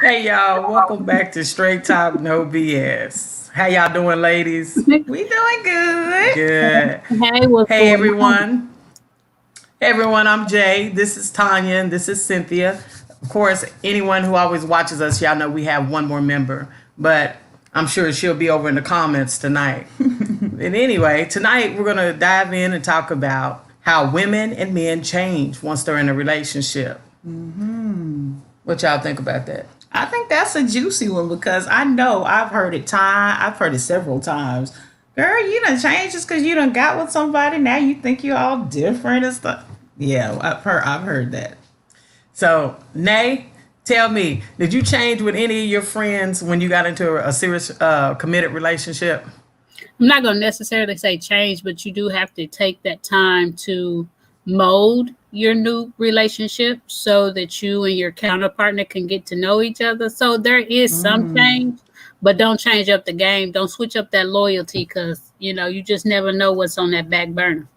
Hey y'all, welcome back to Straight Talk No BS. How y'all doing, ladies? We doing good. Good. Hey, what's Hey going on? everyone. Hey everyone, I'm Jay. This is Tanya and this is Cynthia. Of course, anyone who always watches us, y'all know we have one more member, but I'm sure she'll be over in the comments tonight. And anyway, tonight we're gonna dive in and talk about how women and men change once they're in a relationship. What y'all think about that? I think that's a juicy one because I know I've heard it several times. Girl, you done changed just because you done got with somebody. Now you think you're all different and stuff. Yeah, I've heard that. So, Nay, tell me, did you change with any of your friends when you got into a serious, committed relationship? I'm not going to necessarily say change, but you do have to take that time to mold your new relationship so that you and your counterpartner can get to know each other. So there is some change, but don't change up the game. Don't switch up that loyalty because, you just never know what's on that back burner.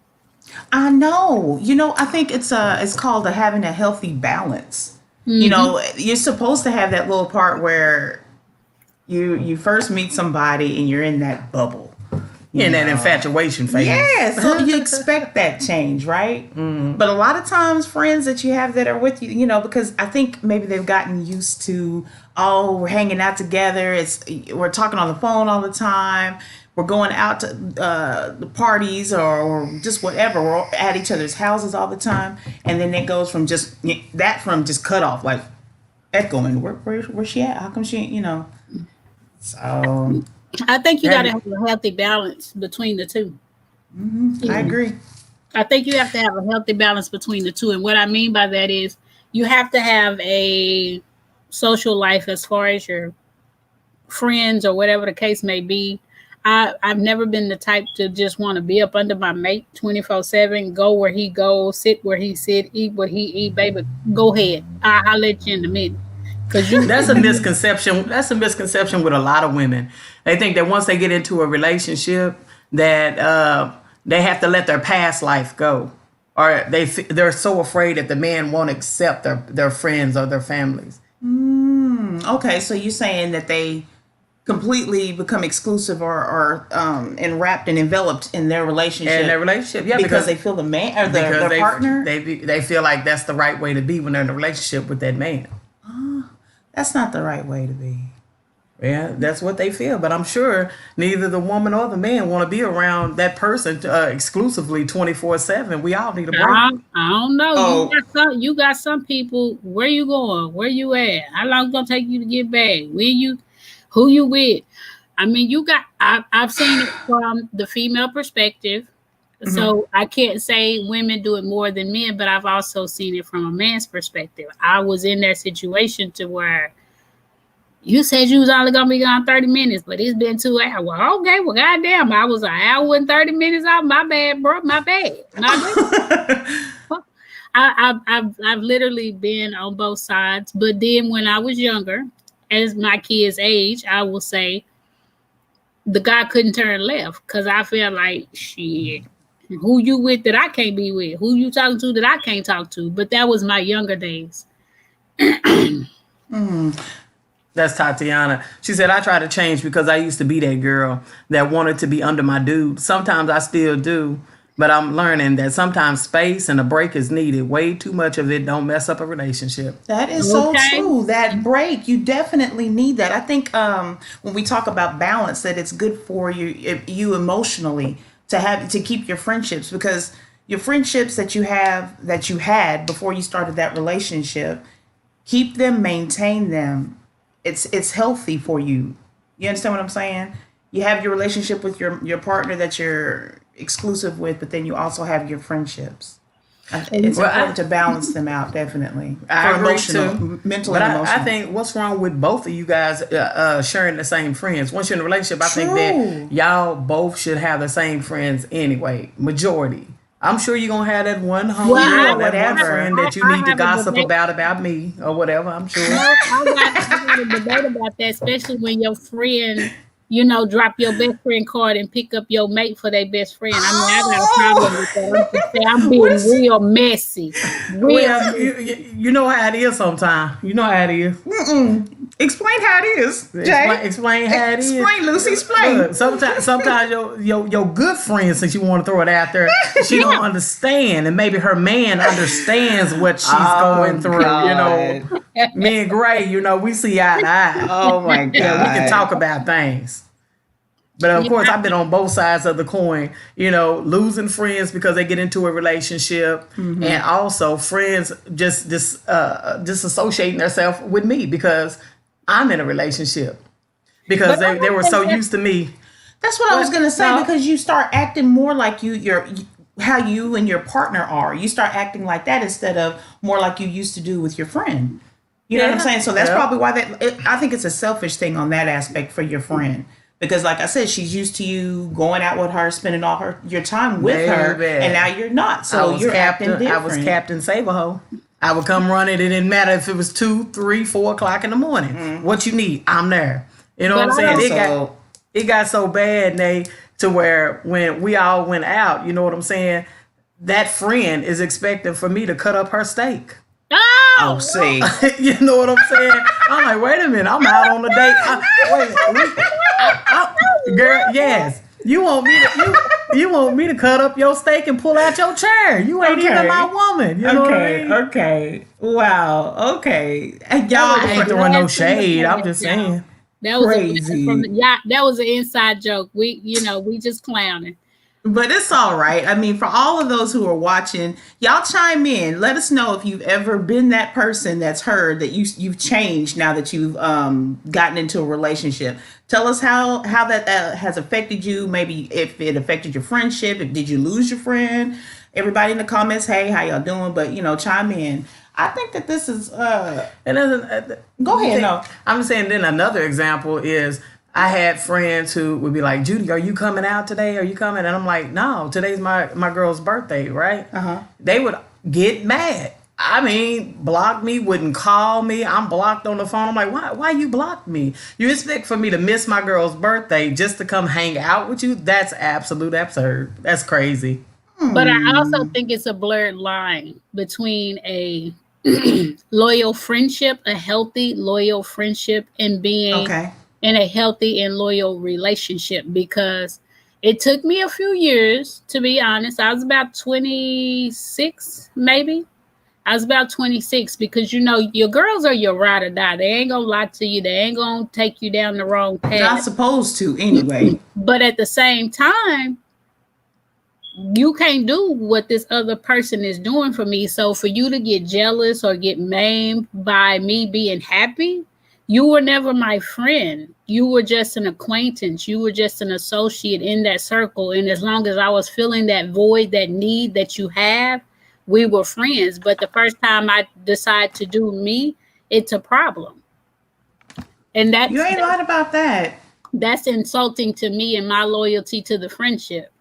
I know. I think it's called having a healthy balance. You're supposed to have that little part where you first meet somebody and you're in that bubble. In that infatuation phase. Yeah, so you expect that change, right? But a lot of times, friends that you have that are with you, because I think maybe they've gotten used to, we're hanging out together. We're talking on the phone all the time. We're going out to the parties or just whatever. We're at each other's houses all the time, and then it goes from just cut off, like echoing. Where's she at? How come she? So. I think you got to have a healthy balance between the two. I agree. I think you have to have a healthy balance between the two. And what I mean by that is you have to have a social life as far as your friends or whatever the case may be. I've never been the type to just want to be up under my mate 24/7, go where he goes, sit where he sit, eat what he eat, baby. Go ahead. I'll let you in a minute. That's a misconception. That's a misconception with a lot of women. They think that once they get into a relationship, that they have to let their past life go, or they're so afraid that the man won't accept their friends or their families. Okay, so you're saying that they completely become exclusive or enwrapped and enveloped in their relationship. Yeah, because they feel the man or their partner. They feel like that's the right way to be when they're in a relationship with that man. That's not the right way to be. Yeah, that's what they feel. But I'm sure neither the woman or the man want to be around that person exclusively 24/7. We all need a break. I don't know. Oh. You got some people. Where you going? Where you at? How long it's gonna take you to get back? Who you with? I mean, I've seen it from the female perspective. So I can't say women do it more than men, but I've also seen it from a man's perspective. I was in that situation to where you said you was only going to be gone 30 minutes, but it's been 2 hours. Well, okay, well, goddamn, I was an hour and 30 minutes out. My bad, bro. My bad. I've literally been on both sides. But then when I was younger, as my kids age, I will say the guy couldn't turn left because I felt like, shit. Who you with that I can't be with? Who you talking to that I can't talk to? But that was my younger days. That's Tatiana. She said, I try to change because I used to be that girl that wanted to be under my dude. Sometimes I still do, but I'm learning that sometimes space and a break is needed. Way too much of it don't mess up a relationship. That is so true. That break, you definitely need that. I think when we talk about balance, that it's good for you emotionally to keep your friendships, because your friendships that you had before you started that relationship, keep them, maintain them. It's healthy for you. You understand what I'm saying? You have your relationship with your partner that you're exclusive with, but then you also have your friendships. It's important to balance them out, definitely. I agree too. Mental but and emotional. I think what's wrong with both of you guys sharing the same friends? Once you're in a relationship, I think that y'all both should have the same friends anyway. Majority. I'm sure you're going to have that one homie or that one friend that you need to gossip about me or whatever, I'm sure. I got a debate about that, especially when your friend, drop your best friend card and pick up your mate for their best friend. I mean, I got a problem with that. I'm just saying, I'm being real messy. Well, you know how it is sometimes. You know how it is. Explain how it is, Jay. Explain how it is. Explain, Lucy. Explain. Look, sometimes your good friend, since you want to throw it out there, she don't understand, and maybe her man understands what she's going through. God. Me and Gray, we see eye to eye. Oh my God. Yeah, we can talk about things. But of course, I've been on both sides of the coin, losing friends because they get into a relationship, and also friends just disassociating themselves with me because I'm in a relationship, because they were so used to me. That's what I was going to say, because you start acting more like how you and your partner are. You start acting like that instead of more like you used to do with your friend. You know what I'm saying? So that's probably why I think it's a selfish thing on that aspect for your friend. Because like I said, she's used to you going out with her, spending all your time with her, and now you're not. So you're acting different. I was Captain Saberho. I would come running. It didn't matter if it was 2, 3, 4 o'clock in the morning. What you need, I'm there. You know what I'm saying? It got so bad, Nate, to where when we all went out, you know what I'm saying? That friend is expecting for me to cut up her steak. Oh, see. You know what I'm saying? I'm like, wait a minute. I'm out on a date. Girl, yes. You want me to cut up your steak and pull out your chair. You ain't even my woman. You know what I mean? Okay. Wow. Okay. Y'all I ain't throwing no shade. I'm just saying. That was crazy. That was an inside joke. We just clowning. But it's all right. I mean, for all of those who are watching, y'all chime in. Let us know if you've ever been that person that's heard that you've changed now that you've gotten into a relationship. Tell us how that has affected you. Maybe if it affected your friendship. Did you lose your friend? Everybody in the comments, hey, how y'all doing? But chime in. I think that this is. Go ahead. No, I'm saying. Then another example is, I had friends who would be like, Judy, are you coming out today? Are you coming? And I'm like, no, today's my girl's birthday, right? They would get mad. I mean, block me, wouldn't call me. I'm blocked on the phone. I'm like, why you blocked me? You expect for me to miss my girl's birthday just to come hang out with you? That's absolute absurd. That's crazy. But I also think it's a blurred line between a loyal friendship, a healthy, loyal friendship, and being in a healthy and loyal relationship, because it took me a few years, to be honest. I was about 26, maybe. I was about 26, because your girls are your ride or die. They ain't gonna lie to you. They ain't gonna take you down the wrong path. Not supposed to anyway. But at the same time, you can't do what this other person is doing for me. So for you to get jealous or get maimed by me being happy, you were never my friend. You were just an acquaintance. You were just an associate in that circle. And as long as I was filling that void, that need that you have, we were friends. But the first time I decide to do me, it's a problem. And you ain't lying about that. That's insulting to me and my loyalty to the friendship.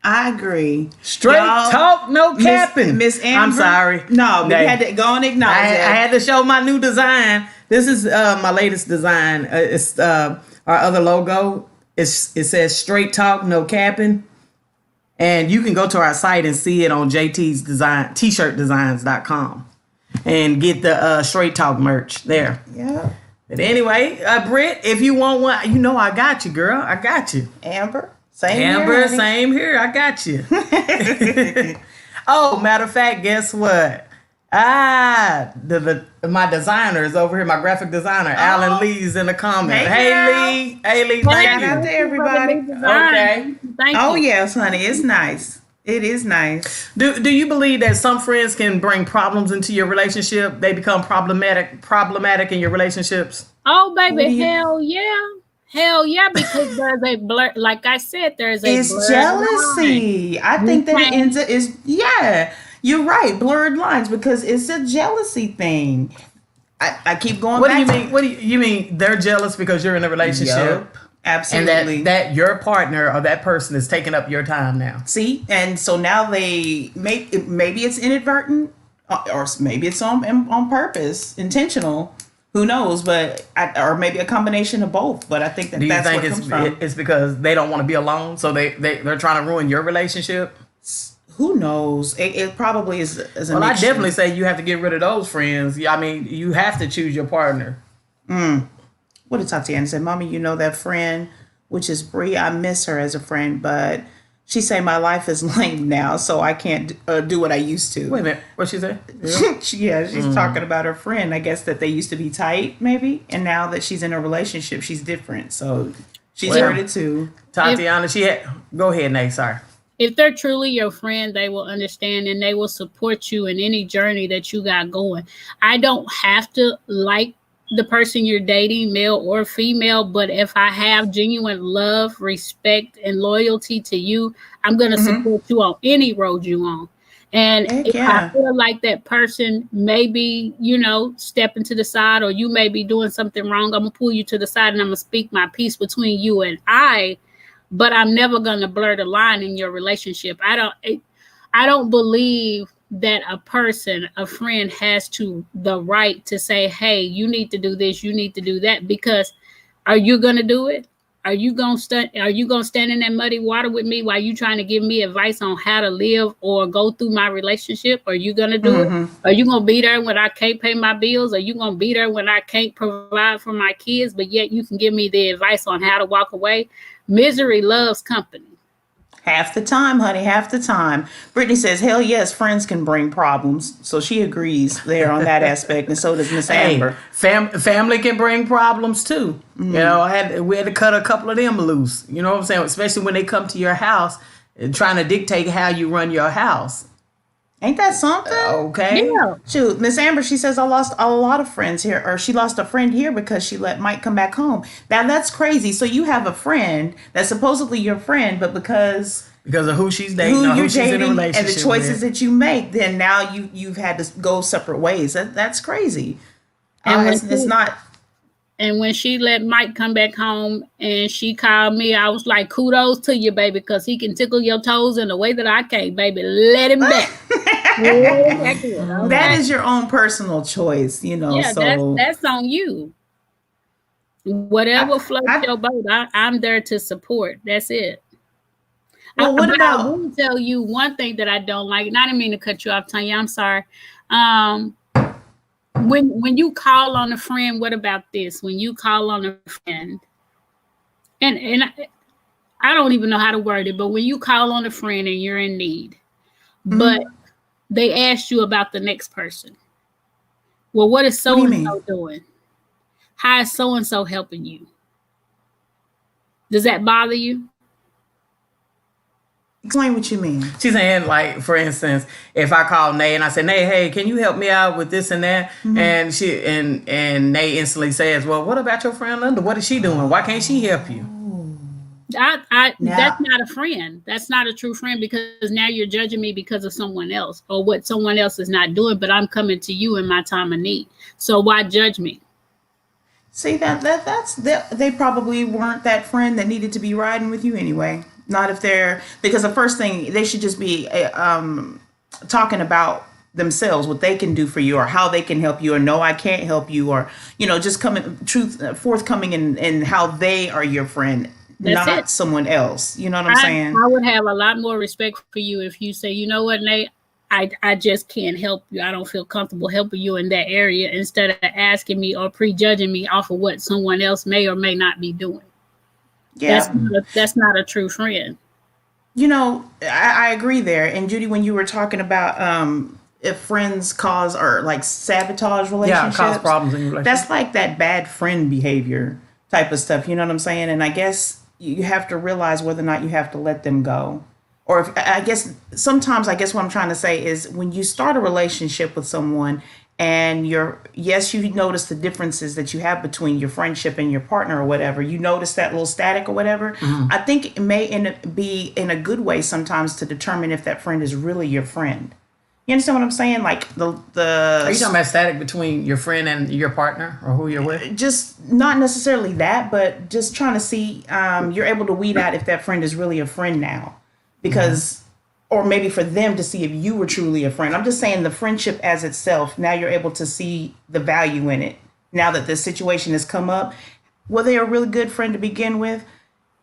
I agree. Straight talk, no capping. Miss Amber. I'm sorry. No, but you had to go and acknowledge that. I had to show my new design. This is my latest design. It's our other logo. It says straight talk, no capping. And you can go to our site and see it on JT's design, t-shirtdesigns.com, and get the straight talk merch there. Yeah. But anyway, Britt, if you want one, I got you, girl. I got you. Amber, same here. I got you. Oh, matter of fact, guess what? My designer is over here. My graphic designer, Alan Lee's in the comment. Hey, Lee, thank you. Shout out to everybody. Okay. Thank you. Yes, honey, it's nice. It is nice. Do you believe that some friends can bring problems into your relationship? They become problematic in your relationships? Oh, baby, hell yeah, because there's a blur. Like I said, it's jealousy. Line. I think that it ends up you're right, blurred lines, because it's a jealousy thing. I keep going. What do you mean? What do you mean? They're jealous because you're in a relationship. Yep, absolutely. And that your partner or that person is taking up your time now. See, and so now maybe it's inadvertent, or maybe it's on purpose, intentional. Who knows? But or maybe a combination of both. But I think Do you that's think what comes from. it's because they don't want to be alone, so they're trying to ruin your relationship? Who knows? It probably is a Well, I mixture. definitely say you have to get rid of those friends. I mean, you have to choose your partner. What did Tatiana say? Mommy, you know that friend, which is Bree. I miss her as a friend, but she say my life is lame now, so I can't do what I used to. Wait a minute, what she say? Yeah, she's talking about her friend. I guess that they used to be tight, maybe, and now that she's in a relationship, she's different. So she's heard it too. Tatiana, go ahead, Nate. Sorry. If they're truly your friend, they will understand and they will support you in any journey that you got going. I don't have to like the person you're dating, male or female, but if I have genuine love, respect, and loyalty to you, I'm going to support you on any road you on. And if I feel like that person may be, stepping to the side, or you may be doing something wrong, I'm going to pull you to the side and I'm going to speak my piece between you and I, but I'm never going to blur the line in your relationship. I don't believe that a friend has the right to say, hey, you need to do this, you need to do that, because are you going to do it? Are you going to stand in that muddy water with me while you trying to give me advice on how to live or go through my relationship? Are you going to do it? Are you going to be there when I can't pay my bills? Are you going to be there when I can't provide for my kids, but yet you can give me the advice on how to walk away? Misery loves company. Half the time, honey, half the time. Brittany says, hell yes, friends can bring problems. So she agrees there on that aspect, and so does Miss Amber. Family can bring problems too. We had to cut a couple of them loose. You know what I'm saying? Especially when they come to your house and trying to dictate how you run your house. Ain't that something? Okay. Yeah. Shoot, Miss Amber, she says, I lost a lot of friends here, or she lost a friend here because she let Mike come back home. Now, that's crazy. So you have a friend that's supposedly your friend, but because of who she's dating, who she's in a relationship and the choices with, that you make, then now you've had to go separate ways. That's crazy. And it's not. And when she let Mike come back home and she called me, I was like, kudos to you, baby, because he can tickle your toes in a way that I can't, baby. Let him back. That is your own personal choice, Yeah, so that's on you. Whatever floats your boat, I'm there to support. That's it. Well, what about? I will tell you one thing that I don't like, and I didn't mean to cut you off, Tanya. I'm sorry. When you call on a friend, what about this? When you call on a friend, and I don't even know how to word it, but when you call on a friend and you're in need, but they asked you about the next person. Well, what is so-and-so doing? How is so-and-so helping you? Does that bother you? Explain what you mean. She's saying, like, for instance, if I call Nay and I say, Nay, hey, can you help me out with this and that? And and Nay instantly says, well, what about your friend Linda? What is she doing? Why can't she help you? That's not a friend. That's not a true friend, because now you're judging me because of someone else or what someone else is not doing, but I'm coming to you in my time of need. So why judge me? See, they probably weren't that friend that needed to be riding with you anyway. Not if they're, because the first thing, they should just be talking about themselves, what they can do for you or how they can help you, or no, I can't help you, or, just forthcoming in how they are your friend. That's not someone else. You know what I'm saying? I would have a lot more respect for you if you say, you know what, Nate, I just can't help you. I don't feel comfortable helping you in that area, instead of asking me or prejudging me off of what someone else may or may not be doing. Yeah. That's not a true friend. I agree there. And Judy, when you were talking about if friends cause or like sabotage relationships, cause problems in relationships, that's like that bad friend behavior type of stuff. You know what I'm saying? And I guess you have to realize whether or not you have to let them go. Or sometimes what I'm trying to say is, when you start a relationship with someone and you notice the differences that you have between your friendship and your partner or whatever, you notice that little static or whatever. I think it may be in a good way sometimes to determine if that friend is really your friend. You understand what I'm saying? Like the Are you talking about static between your friend and your partner, or who you're with? Just not necessarily that, but just trying to see, you're able to weed out if that friend is really a friend now. Because, or maybe for them to see if you were truly a friend. I'm just saying the friendship as itself, now you're able to see the value in it. now that this situation has come up, were they a really good friend to begin with?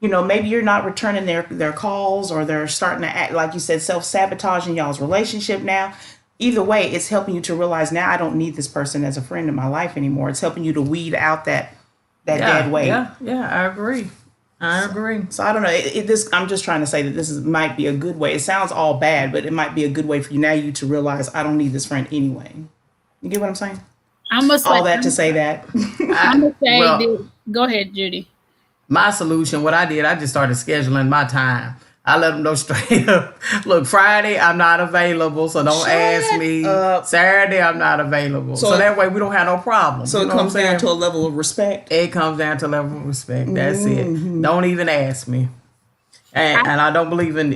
You know, maybe you're not returning their calls, or they're starting to act, like you said, self-sabotaging y'all's relationship now. Either way, it's helping you to realize, now I don't need this person as a friend in my life anymore. It's helping you to weed out that dead weight. Yeah, I agree. I agree. So I don't know. I'm just trying to say that might be a good way. It sounds all bad, but it might be a good way for you to realize, I don't need this friend anyway. You get what I'm saying? To say that. I'm gonna say, go ahead, Judy. My solution, what I did, I just started scheduling my time. I let them know straight up. Look, Friday, I'm not available, so don't ask me. Saturday, I'm not available. So that way we don't have no problem. So it comes down to a level of respect? It comes down to a level of respect. That's it. Don't even ask me. And I don't believe in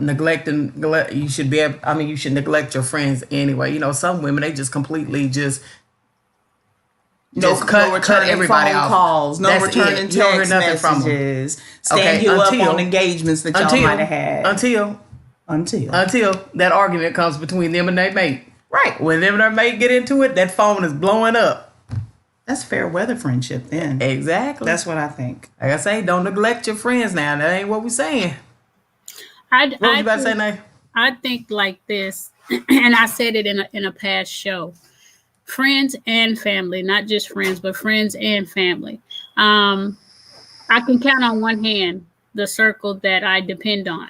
neglecting. You should you should neglect your friends anyway. You know, some women, they just completely cut everybody phone off. Calls, no That's returning text messages, stand you up on engagements that y'all might have had. Until that argument comes between them and their mate. Right. When them and their mate get into it, that phone is blowing up. That's fair weather friendship then. Exactly. That's what I think. Like I say, don't neglect your friends now. That ain't what we're saying. What was you about to say, Nay? I think like this, and I said it in a past show. Friends and family, not just friends, but friends and family. I can count on one hand the circle that I depend on,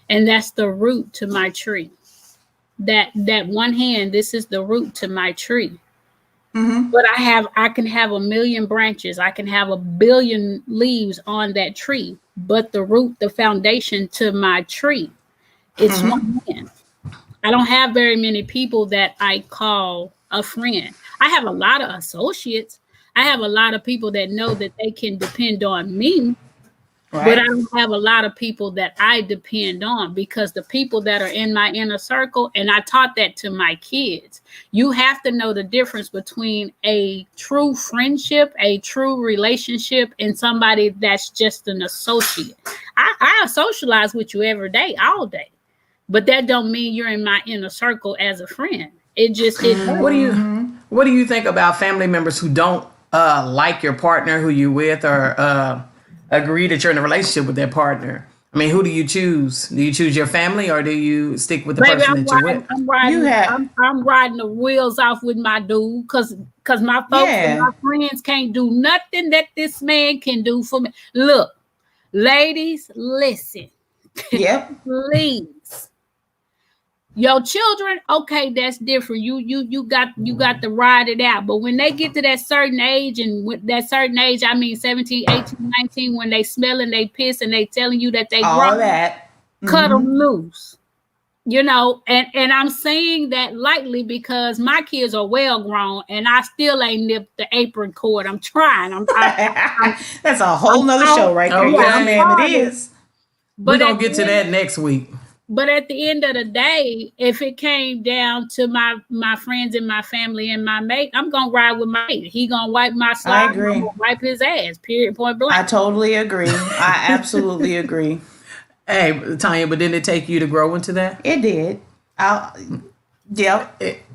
and that's the root to my tree. That one hand, this is the root to my tree. Mm-hmm. But I can have a million branches, I can have a billion leaves on that tree, but the root, the foundation to my tree, it's one hand. I don't have very many people that I call a friend. I have a lot of associates. I have a lot of people that know that they can depend on me, right. But I don't have a lot of people that I depend on, because the people that are in my inner circle, and I taught that to my kids, you have to know the difference between a true friendship, a true relationship, and somebody that's just an associate. I socialize with you every day, all day, but that don't mean you're in my inner circle as a friend. What do you think about family members who don't like your partner who you with, or agree that you're in a relationship with their partner? I mean, who do you choose? Do you choose your family, or do you stick with the person that you're with? I'm riding the wheels off with my dude, because my folks and my friends can't do nothing that this man can do for me. Look, ladies, listen. Yep. Please. Your children, okay, that's different. You got to ride it out. But when they get to that certain age, and with that certain age, I mean 17, 18, 19, when they smell and they piss and they telling you that they all that, cut them loose. You know, and I'm saying that lightly because my kids are well grown, and I still ain't nipped the apron cord. I'm trying. That's a whole nother show right there. Yeah, ma'am, it is. We're gonna get to that next week. But at the end of the day, if it came down to my friends and my family and my mate, I'm going to ride with my mate. He going to wipe my slide. I agree. Wipe his ass, period, point blank. I totally agree. I absolutely agree. Hey, Tanya, but didn't it take you to grow into that? It did.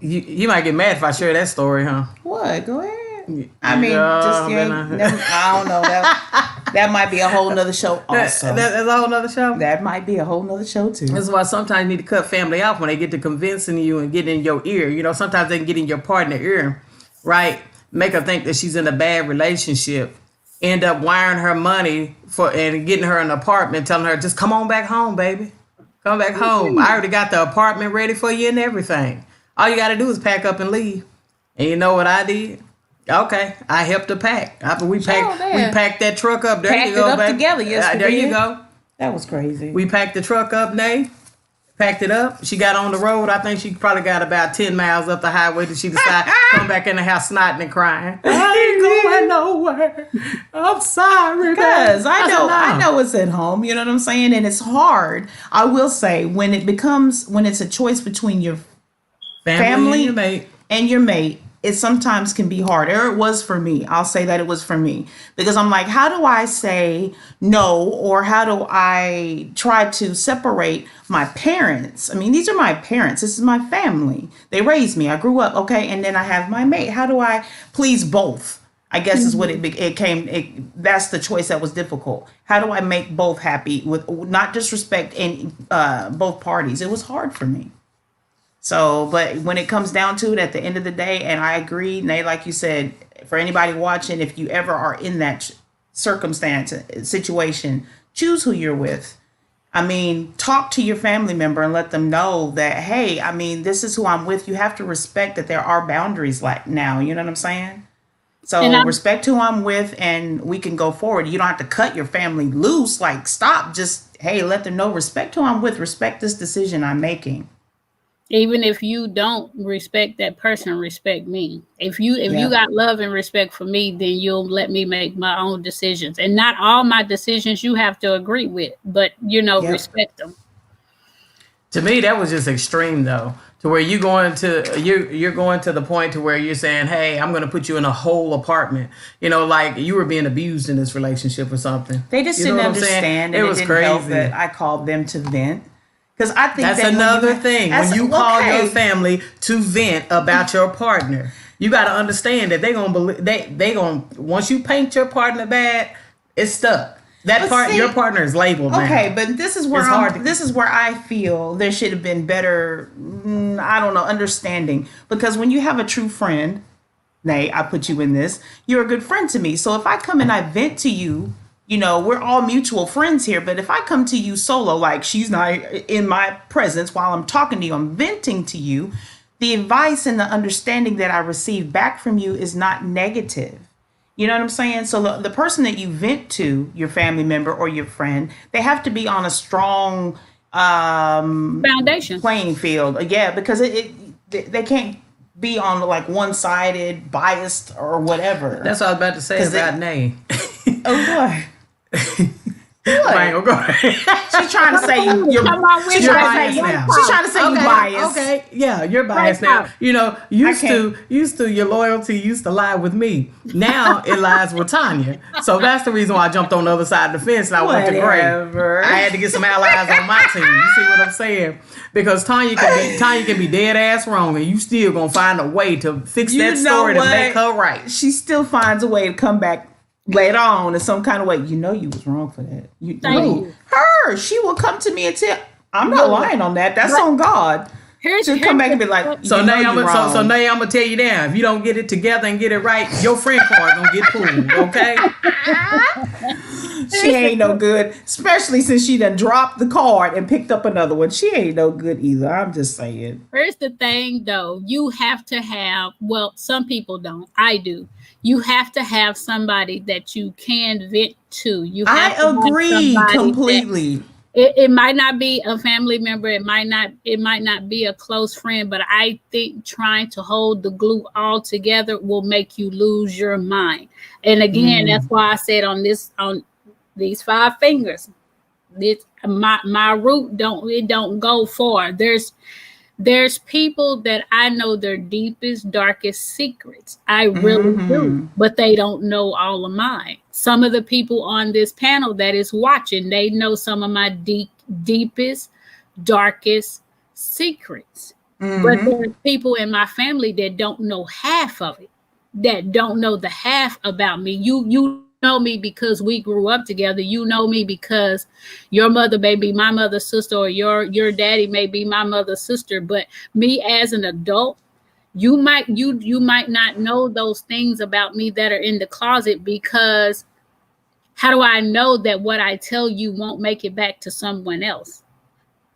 You might get mad if I share that story, huh? What? Go ahead. I mean, I don't know. That might be a whole nother show also. That's a whole nother show? That might be a whole nother show too. That's why sometimes you need to cut family off when they get to convincing you and get in your ear. You know, sometimes they can get in your partner's ear, right? Make her think that she's in a bad relationship. End up wiring her money and getting her an apartment, telling her, just come on back home, baby. Come back home. I already got the apartment ready for you and everything. All you got to do is pack up and leave. And you know what I did? Okay, I helped her pack. We packed that truck up. There you go, packed it up baby. Together. Yes, there you go. That was crazy. We packed the truck up, Nay. Packed it up. She got on the road. I think she probably got about 10 miles up the highway till she decided to come back in the house snotting and crying. I ain't going nowhere. I'm sorry, because I know it's at home. You know what I'm saying? And it's hard. I will say when it's a choice between your family and your mate. It sometimes can be hard, or it was for me. I'll say that it was for me, because I'm like, how do I say no, or how do I try to separate my parents? I mean, these are my parents. This is my family. They raised me. I grew up, okay, and then I have my mate. How do I please both? I guess is what it came. That's the choice that was difficult. How do I make both happy with not disrespect in both parties? It was hard for me. So, but when it comes down to it, at the end of the day, and I agree, Nate, like you said, for anybody watching, if you ever are in that circumstance, situation, choose who you're with. I mean, talk to your family member and let them know that, hey, I mean, this is who I'm with. You have to respect that there are boundaries like now. You know what I'm saying? So respect who I'm with and we can go forward. You don't have to cut your family loose. Like, stop. Just, hey, let them know, respect who I'm with. Respect this decision I'm making. Even if you don't respect that person, respect me. If you got love and respect for me, then you'll let me make my own decisions. And not all my decisions you have to agree with, but respect them. To me, that was just extreme though. To where you're going to the point to where you're saying, hey, I'm going to put you in a whole apartment. Like you were being abused in this relationship or something. They just didn't understand. And it was didn't crazy. Help that I called them to vent. Because I think that's another thing. When you call your family to vent about your partner, you got to understand that they're gonna believe they gonna once you paint your partner bad, it's stuck. Your partner is labeled. Okay, now. But this is where this is where I feel there should have been better. I don't know, understanding, because when you have a true friend, Nate, I put you in this. You're a good friend to me. So if I come and I vent to you. We're all mutual friends here, but if I come to you solo, like she's not in my presence while I'm talking to you, I'm venting to you, the advice and the understanding that I receive back from you is not negative. You know what I'm saying? So the person that you vent to, your family member or your friend, they have to be on a strong foundation, playing field. Yeah, because they can't be on like one-sided, biased or whatever. That's what I was about to say about Nay. Oh boy. What? Go ahead. She's trying to say you're biased now. She's trying to say you're biased. Okay, yeah, you're biased now. Used to your loyalty used to lie with me. Now it lies with Tanya. So that's the reason why I jumped on the other side of the fence and I went to Gray. I had to get some allies on my team. You see what I'm saying? Because Tanya can be dead ass wrong and you still gonna find a way to fix that story to make her right. She still finds a way to come back later on in some kind of way. You was wrong for that. Her. She will come to me and tell. I'm not lying on that. That's on God. She'll come back and be like, so now I'm gonna tell you now. If you don't get it together and get it right, your friend card gonna get pulled. Okay. She ain't no good, especially since she done dropped the card and picked up another one. She ain't no good either. I'm just saying. Here's the thing, though. You have to have. Well, some people don't. I do. You have to have somebody that you can vent to. I agree completely. It might not be a family member. It might not be a close friend, but I think trying to hold the glue all together will make you lose your mind. And again, that's why I said on these 5 fingers, my root don't go far. There's people that I know their deepest, darkest secrets. I really do, but they don't know all of mine. Some of the people on this panel that is watching, they know some of my deepest, darkest secrets. But there are people in my family that don't know half of it, that don't know the half about me. You know me because we grew up together. You know me because your mother may be my mother's sister, or your daddy may be my mother's sister. But me as an adult, you might not know those things about me that are in the closet, because how do I know that what I tell you won't make it back to someone else?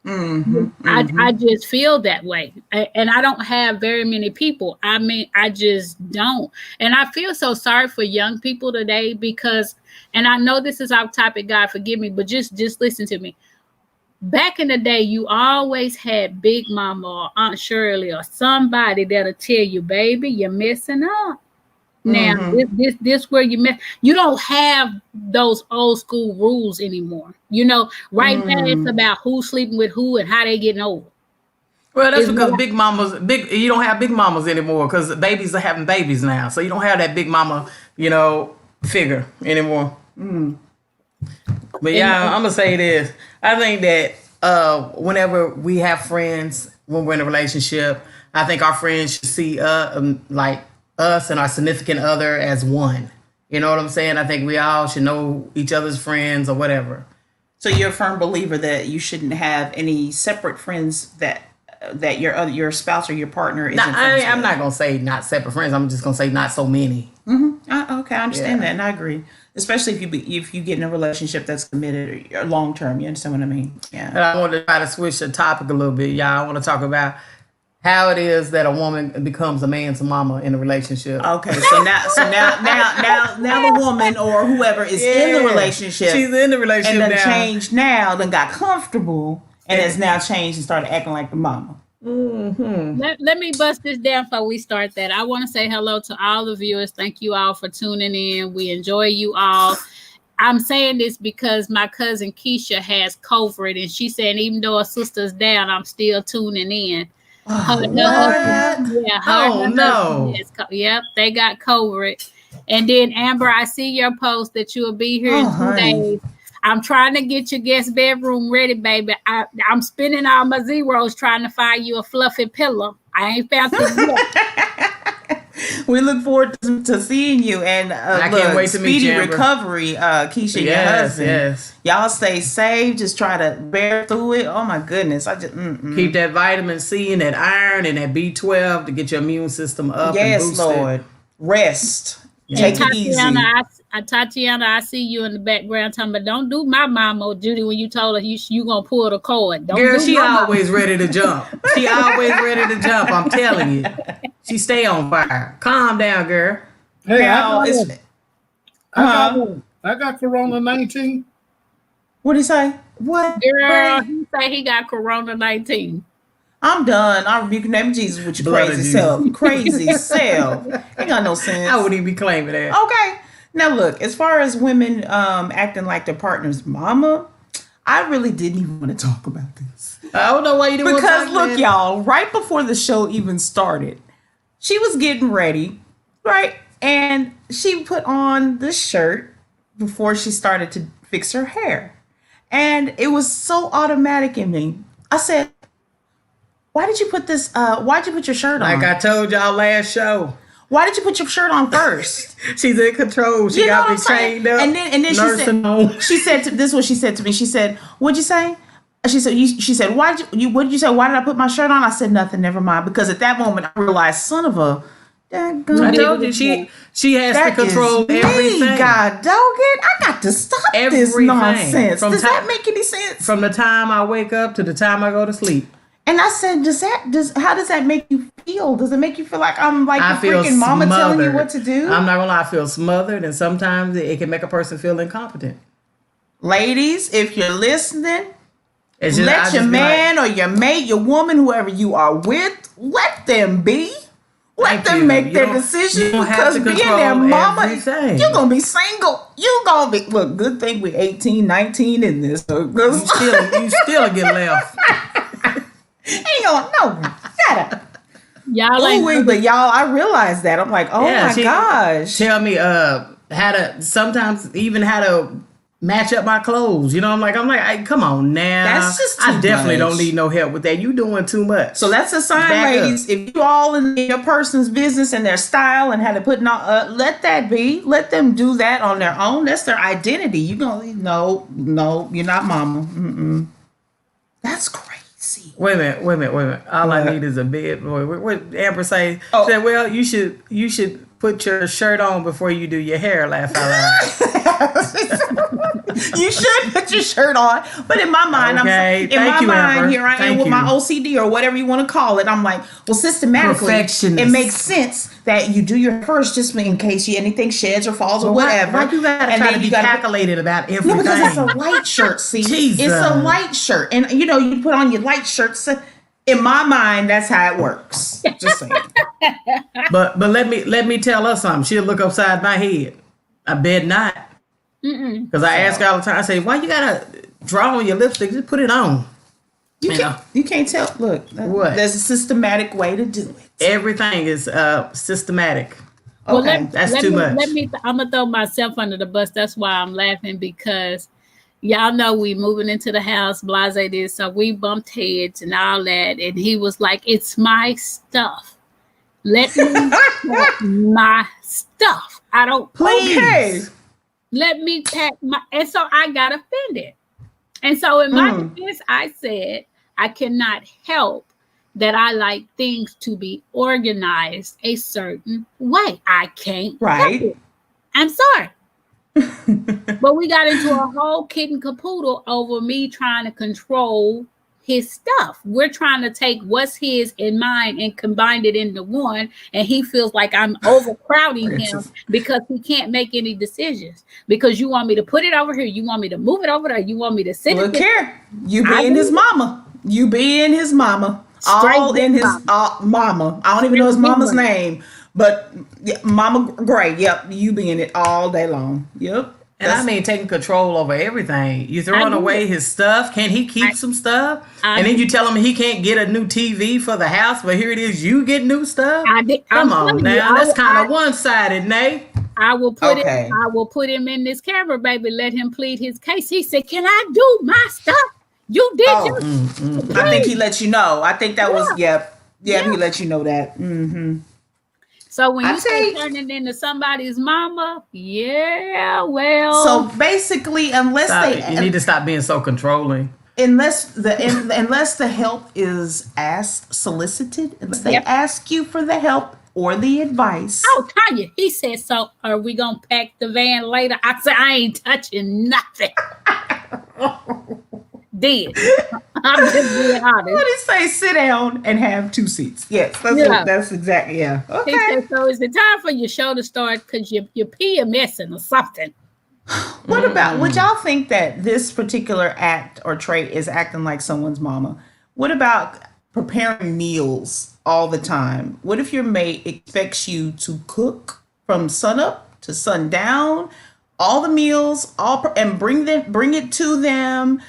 I just feel that way. And I don't have very many people. I mean, I just don't. And I feel so sorry for young people today because, and I know this is off topic, God forgive me, but just listen to me. Back in the day, you always had Big Mama or Aunt Shirley or somebody that'll tell you, baby, you're messing up. Now, this where you don't have those old school rules anymore. Right now it's about who's sleeping with who and how they getting over. Well, that's because you don't have big mamas anymore because babies are having babies now. So you don't have that big mama, figure anymore. But yeah, I'm going to say this. I think that whenever we have friends, when we're in a relationship, I think our friends should see us and our significant other as one. You know what I'm saying? I think we all should know each other's friends or whatever. So you're a firm believer that you shouldn't have any separate friends that your spouse or your partner isn't friends with. I'm not gonna say not separate friends. I'm just gonna say not so many. Okay, I understand that, and I agree. Especially if you get in a relationship that's committed or long term. You understand what I mean? Yeah. And I want to try to switch the topic a little bit, y'all. I want to talk about how it is that a woman becomes a man's mama in a relationship. Okay, so now the woman or whoever is in the relationship. She's in the relationship and now. changed now, then got comfortable, and has now changed and started acting like the mama. Let me bust this down before we start that. I want to say hello to all the viewers. Thank you all for tuning in. We enjoy you all. I'm saying this because my cousin Keisha has COVID, and she's saying even though her sister's down, I'm still tuning in. Yep, they got COVID. And then Amber, I see your post that you'll be here in 2 days. I'm trying to get your guest bedroom ready, baby. I'm spending all my zeros trying to find you a fluffy pillow. I ain't found it yet. We look forward to seeing you, and I can't wait to meet you, speedy recovery, Keisha, your husband. Yes. Y'all stay safe. Just try to bear through it. Oh my goodness, I just keep that vitamin C and that iron and that B12 to get your immune system up. Yes, and boosted. Lord. Rest. Take it easy. Tatiana, I see you in the background talking about don't do my mama, Judy, when you told her you gonna pull the cord. Girl, she always ready to jump. She always ready to jump. I'm telling you. She stay on fire. Calm down, girl. Hey, I got Corona-19. What'd he say? What? Girl, he say he got Corona-19. I'm done. I rebuke the name of Jesus with your crazy self. Crazy self. Ain't got no sense. I wouldn't even be claiming that. Okay. Now look, as far as women acting like their partner's mama, I really didn't even want to talk about this. I don't know why you didn't want to talk about it. Because look, y'all, right before the show even started, she was getting ready, right? And she put on this shirt before she started to fix her hair. And it was so automatic in me. I said, why did you put this, why'd you put your shirt on? Like I told y'all last show. Why did you put your shirt on first? She's in control. She got me trained up. And then she said this is what she said to me. She said, "What'd you say?" She said, "What did you say? Why did I put my shirt on?" I said, "Nothing. Never mind." Because at that moment I realized, son of a. I told you she has to control everything. God dog it! I got to stop this nonsense. Does that make any sense? From the time I wake up to the time I go to sleep. And I said, how does that make you feel? Does it make you feel like I'm like a freaking mama smothered. telling you what to do? I'm not gonna lie, I feel smothered, and sometimes it can make a person feel incompetent. Ladies, if you're listening, let your man or your mate, your woman, whoever you are with, let them be. Let them make their decisions, because being their mama, you're going to be single. You're going to be, look, good thing we're 18, 19 in this. You still get left. Ain't gonna, no, shut up. Y'all but y'all, I realized that. I'm like, my gosh. Tell me sometimes even how to match up my clothes. You know, I'm like, hey, come on now. That's just too I definitely much. don't need no help with that. You doing too much. So that's a sign, ladies. If you all in your person's business and their style and how to put on, let that be. Let them do that on their own. That's their identity. You gonna no, you're not mama. Mm-mm. That's crazy. Wait a minute. All I need is a bed. What Amber say? She said, well, you should put your shirt on before you do your hair. Laugh out loud. You should put your shirt on, but in my mind, Amber. Here I am with my OCD or whatever you want to call it. I'm like, well, systematically, it makes sense that you do your first just in case anything sheds or falls or whatever. Why you gotta try to be calculated about everything? No, because it's a light shirt. See, Jesus. It's a light shirt, and you put on your light shirts. In my mind, that's how it works. Just saying. But let me tell her something. She'll look upside my head. I bet not. Because I ask her all the time. I say, why you gotta draw on your lipstick? Just put it on. You can't tell. Look, what? There's a systematic way to do it. Everything is systematic. Well, okay, that's too much. I'm gonna throw myself under the bus. That's why I'm laughing, because y'all know we moving into the house, blase this, so we bumped heads and all that. And he was like, it's my stuff. Let me pack my stuff. I don't. Please. Okay. Let me pack my. And so I got offended. And so in my defense, I said, I cannot help that I like things to be organized a certain way. I can't help it. I'm sorry. But we got into a whole kid and caboodle over me trying to control his stuff. We're trying to take what's his and mine and combine it into one, and he feels like I'm overcrowding him because he can't make any decisions. Because you want me to put it over here, you want me to move it over there, you want me to sit Look here, you being his mama. You being his mama. All in his mama. I don't even know his mama's name, but Mama Gray. Yep, you being it all day long. Yep. And I mean, taking control over everything. You throwing away his stuff. Can he keep some stuff? And then you tell him he can't get a new TV for the house, but here it is, you get new stuff. Come on now, that's kind of one-sided, Nate. I will put it. I will put him in this camera, baby. Let him plead his case. He said, "Can I do my stuff? You did I think he let you know. I think that was he let you know that. Mm-hmm. So when you say turning into somebody's mama, well. So basically, you need to stop being so controlling. Unless the help is solicited, unless they ask you for the help or the advice. Oh, Tanya, he said, so are we gonna pack the van later? I said, I ain't touching nothing. Dead. I'm just being honest. What did he say? Sit down and have 2 seats. Yes, that's exactly, Okay. He said, so is it time for your show to start because you're PMSing or something? What about, would y'all think that this particular act or trait is acting like someone's mama? What about preparing meals all the time? What if your mate expects you to cook from sunup to sundown, all the meals, and bring it to them,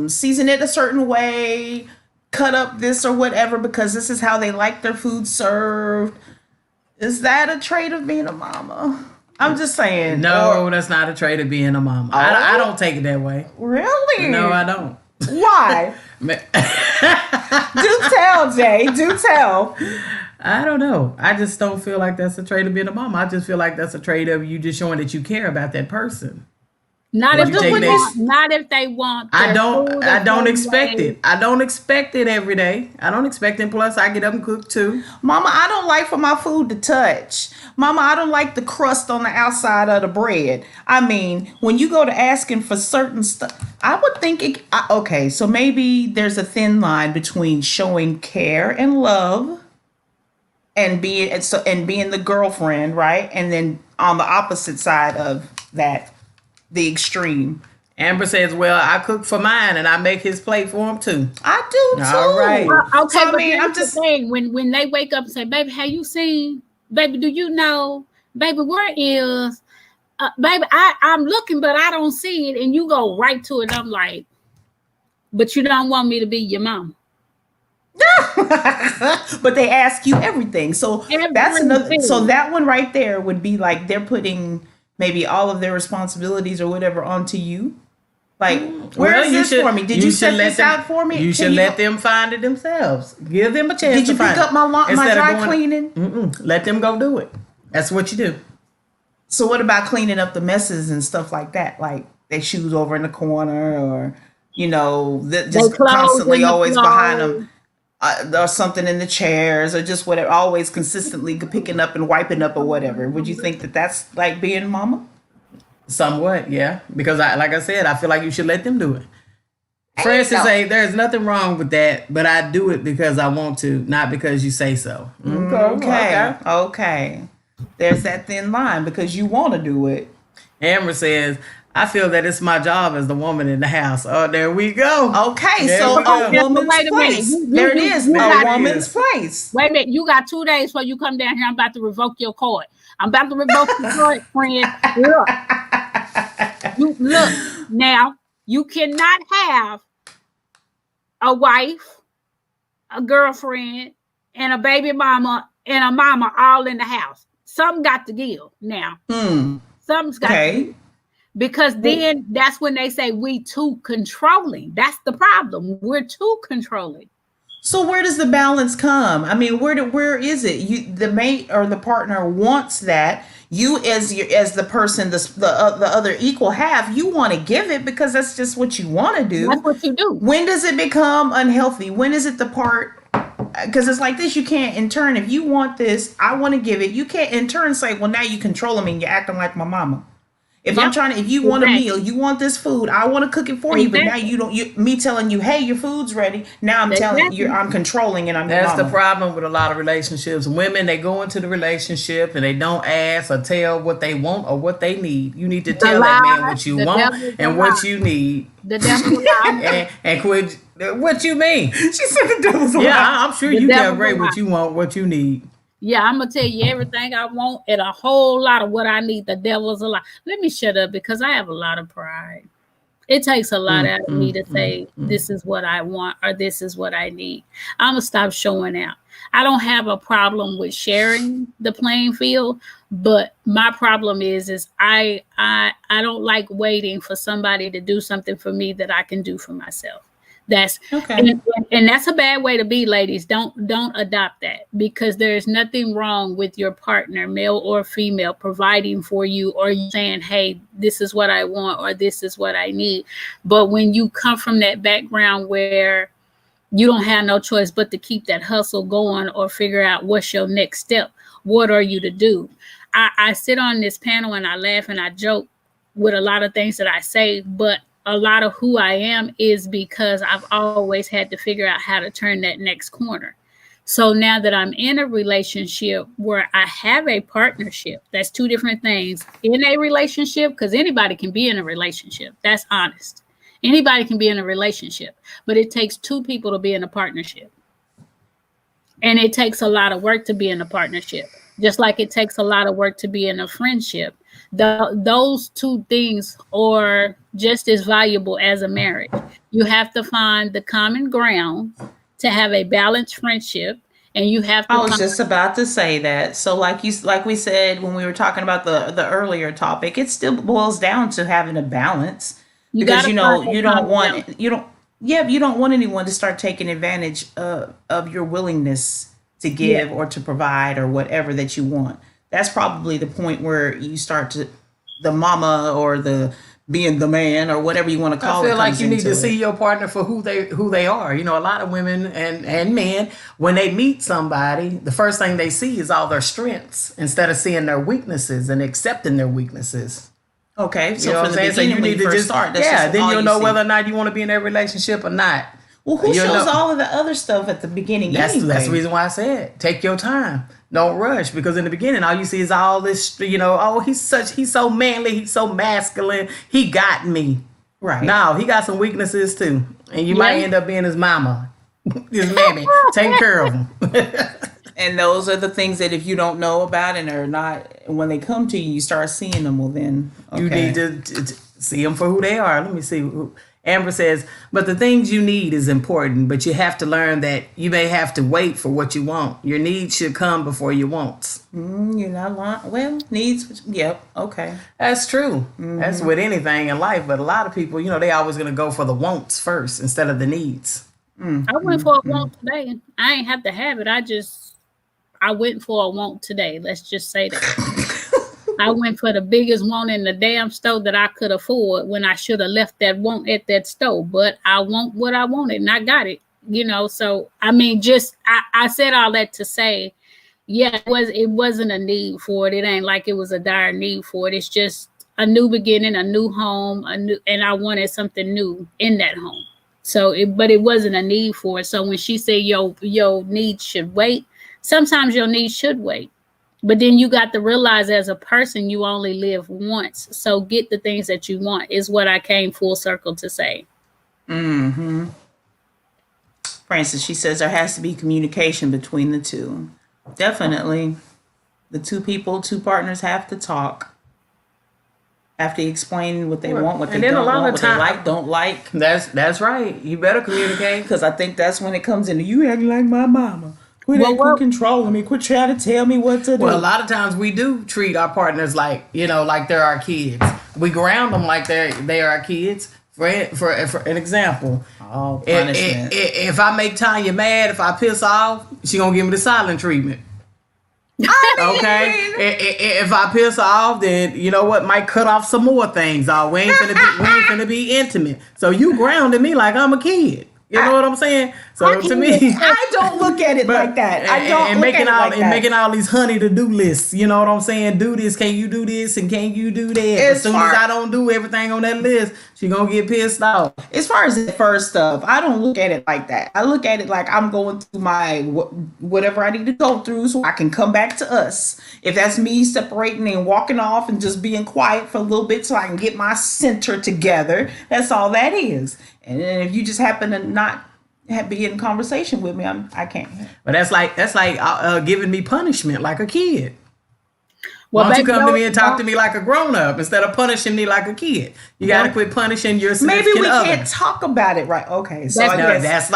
season it a certain way, cut up this or whatever because this is how they like their food served? Is that a trait of being a mama? I'm just saying. No, that's not a trait of being a mama. I don't take it that way. Really? No, I don't. Why? Do tell, Jay. Do tell. I don't know. I just don't feel like that's a trait of being a mama. I just feel like that's a trait of you just showing that you care about that person. Not if they want. I don't expect it. I don't expect it every day. I don't expect it. Plus, I get up and cook too. Mama, I don't like for my food to touch. Mama, I don't like the crust on the outside of the bread. I mean, when you go to asking for certain stuff, I would think okay, so maybe there's a thin line between showing care and love and being the girlfriend, right? And then on the opposite side of that, the extreme. Amber says, well, I cook for mine and I make his plate for him too. I do too. All right. Okay, so, I'm just saying, when they wake up and say, baby, have you seen? Baby, do you know? Baby, where is? Baby, I'm looking, but I don't see it. And you go right to it. I'm like, but you don't want me to be your mom. But they ask you everything. So that's another. So that one right there would be like they're putting maybe all of their responsibilities or whatever onto you. Like, where is this for me? Did you set this out for me? You should let them find it themselves. Give them a chance. Did you pick up my dry cleaning? Let them go do it. That's what you do. So what about cleaning up the messes and stuff like that? Like their shoes over in the corner, or just constantly always behind them. Or something in the chairs, or just whatever, always consistently picking up and wiping up or whatever. Would you think that that's like being mama? Somewhat, yeah. Because like I said, I feel like you should let them do it. Francis say there's nothing wrong with that, but I do it because I want to, not because you say so. Okay. There's that thin line because you want to do it. Amber says, I feel that it's my job as the woman in the house. Oh, there we go. Okay, so a woman's place. There it is. A woman's place. Wait a minute. You got 2 days before you come down here. I'm about to revoke your card. I'm about to revoke your card, friend. Look, now, you cannot have a wife, a girlfriend, and a baby mama and a mama all in the house. Something got to give now. Something's got to give. Because then that's when they say we too controlling. That's the problem. We're too controlling. So where does the balance come? I mean, where is it? The mate or the partner wants that. You as the person, the other equal half, you want to give it because that's just what you want to do. That's what you do. When does it become unhealthy? When is it the part? Because it's like this. You can't in turn, if you want this, I want to give it. You can't in turn say, well, now you control me and you're acting like my mama. If I'm trying to, if you want a meal, you want this food, I want to cook it for you, but now you don't. Me telling you, hey, your food's ready. Now I'm telling you, I'm controlling, and I'm. That's the problem with a lot of relationships. Women, they go into the relationship and they don't ask or tell what they want or what they need. You need to tell that man what you want and what you need. The devil and quit. What you mean? She said the devil's a lie. Yeah, I'm sure you tell great what you want, what you need. Yeah, I'm gonna tell you everything I want and a whole lot of what I need. The devil's a lie. Let me shut up because I have a lot of pride. It takes a lot out of me to say this is what I want or this is what I need. I'm gonna stop showing out. I don't have a problem with sharing the playing field, but my problem is I don't like waiting for somebody to do something for me that I can do for myself. That's okay. And that's a bad way to be, ladies. Don't adopt that, because there's nothing wrong with your partner, male or female, providing for you or you saying, hey, this is what I want or this is what I need. But when you come from that background where you don't have no choice but to keep that hustle going or figure out what's your next step, what are you to do? I sit on this panel and I laugh and I joke with a lot of things that I say, but a lot of who I am is because I've always had to figure out how to turn that next corner. So now that I'm in a relationship where I have a partnership, that's two different things. In a relationship, because anybody can be in a relationship. That's honest. Anybody can be in a relationship, but it takes two people to be in a partnership. And it takes a lot of work to be in a partnership, just like it takes a lot of work to be in a friendship. Those two things are just as valuable as a marriage. You have to find the common ground to have a balanced friendship, and you have to. I was just about to say that. So, like we said when we were talking about the earlier topic, it still boils down to having a balance, because you don't want anyone to start taking advantage of your willingness to give or to provide or whatever that you want. That's probably the point where you start to the mama or the being the man or whatever you want to call it. I feel like you need to see your partner for who they are. You know, a lot of women and men, when they meet somebody, the first thing they see is all their strengths instead of seeing their weaknesses and accepting their weaknesses. Okay, so from the beginning, you need to just start. Then you'll know whether or not you want to be in that relationship or not. Well, who shows all of the other stuff at the beginning? That's the reason why I said take your time. Don't rush, because in the beginning, all you see is all this, he's so manly, he's so masculine, he got me. Right. No, he got some weaknesses too. And you might end up being his mama, his mammy, taking care of him. And those are the things that if you don't know about and are not, when they come to you, you start seeing them, well then, okay. You need to see them for who they are. Let me see. Amber says, but the things you need is important, but you have to learn that you may have to wait for what you want. Your needs should come before your wants. You're not lying. Well, needs, yep, okay. That's true. Mm-hmm. That's with anything in life, but a lot of people, they always going to go for the wants first instead of the needs. I went for a want today. I ain't have to have it. I went for a want today. Let's just say that. I went for the biggest want in the damn store that I could afford when I should have left that want at that store. But I want what I wanted and I got it, So, I mean, I said all that to say, it wasn't a need for it. It ain't like it was a dire need for it. It's just a new beginning, a new home, and I wanted something new in that home. So, but it wasn't a need for it. So when she said your needs should wait, sometimes your needs should wait. But then you got to realize as a person, you only live once. So get the things that you want is what I came full circle to say. Mm-hmm. Francis, she says there has to be communication between the two. Definitely. The two partners have to talk. Have to explain what they want, what they don't want, what they like, don't like. That's right. You better communicate. Because I think that's when it comes into you acting like my mama. Quit controlling me. Quit trying to tell me what to do. Well, a lot of times we do treat our partners like they're our kids. We ground them like they are our kids. For an example, Oh, punishment. If I make Tanya mad, if I piss off, she gonna give me the silent treatment. Okay, if I piss her off, then you know what? Might cut off some more things. We ain't finna be intimate. So you grounded me like I'm a kid. You know what I'm saying? So to me, I don't look at it like that. I don't look at it like that. And making all these honey to do lists. You know what I'm saying? Do this. Can you do this? And can you do that? As soon as I don't do everything on that list, she gonna get pissed off. As far as the first stuff, I don't look at it like that. I look at it like I'm going through my whatever I need to go through so I can come back to us. If that's me separating and walking off and just being quiet for a little bit so I can get my center together, that's all that is. And then if you just happen to not be in conversation with me, I can't. But that's like giving me punishment like a kid. Well, why don't you come to me and talk to me like a grown-up instead of punishing me like a kid? You got to quit punishing your significant Maybe we other. can't talk about it, right? Okay, so that's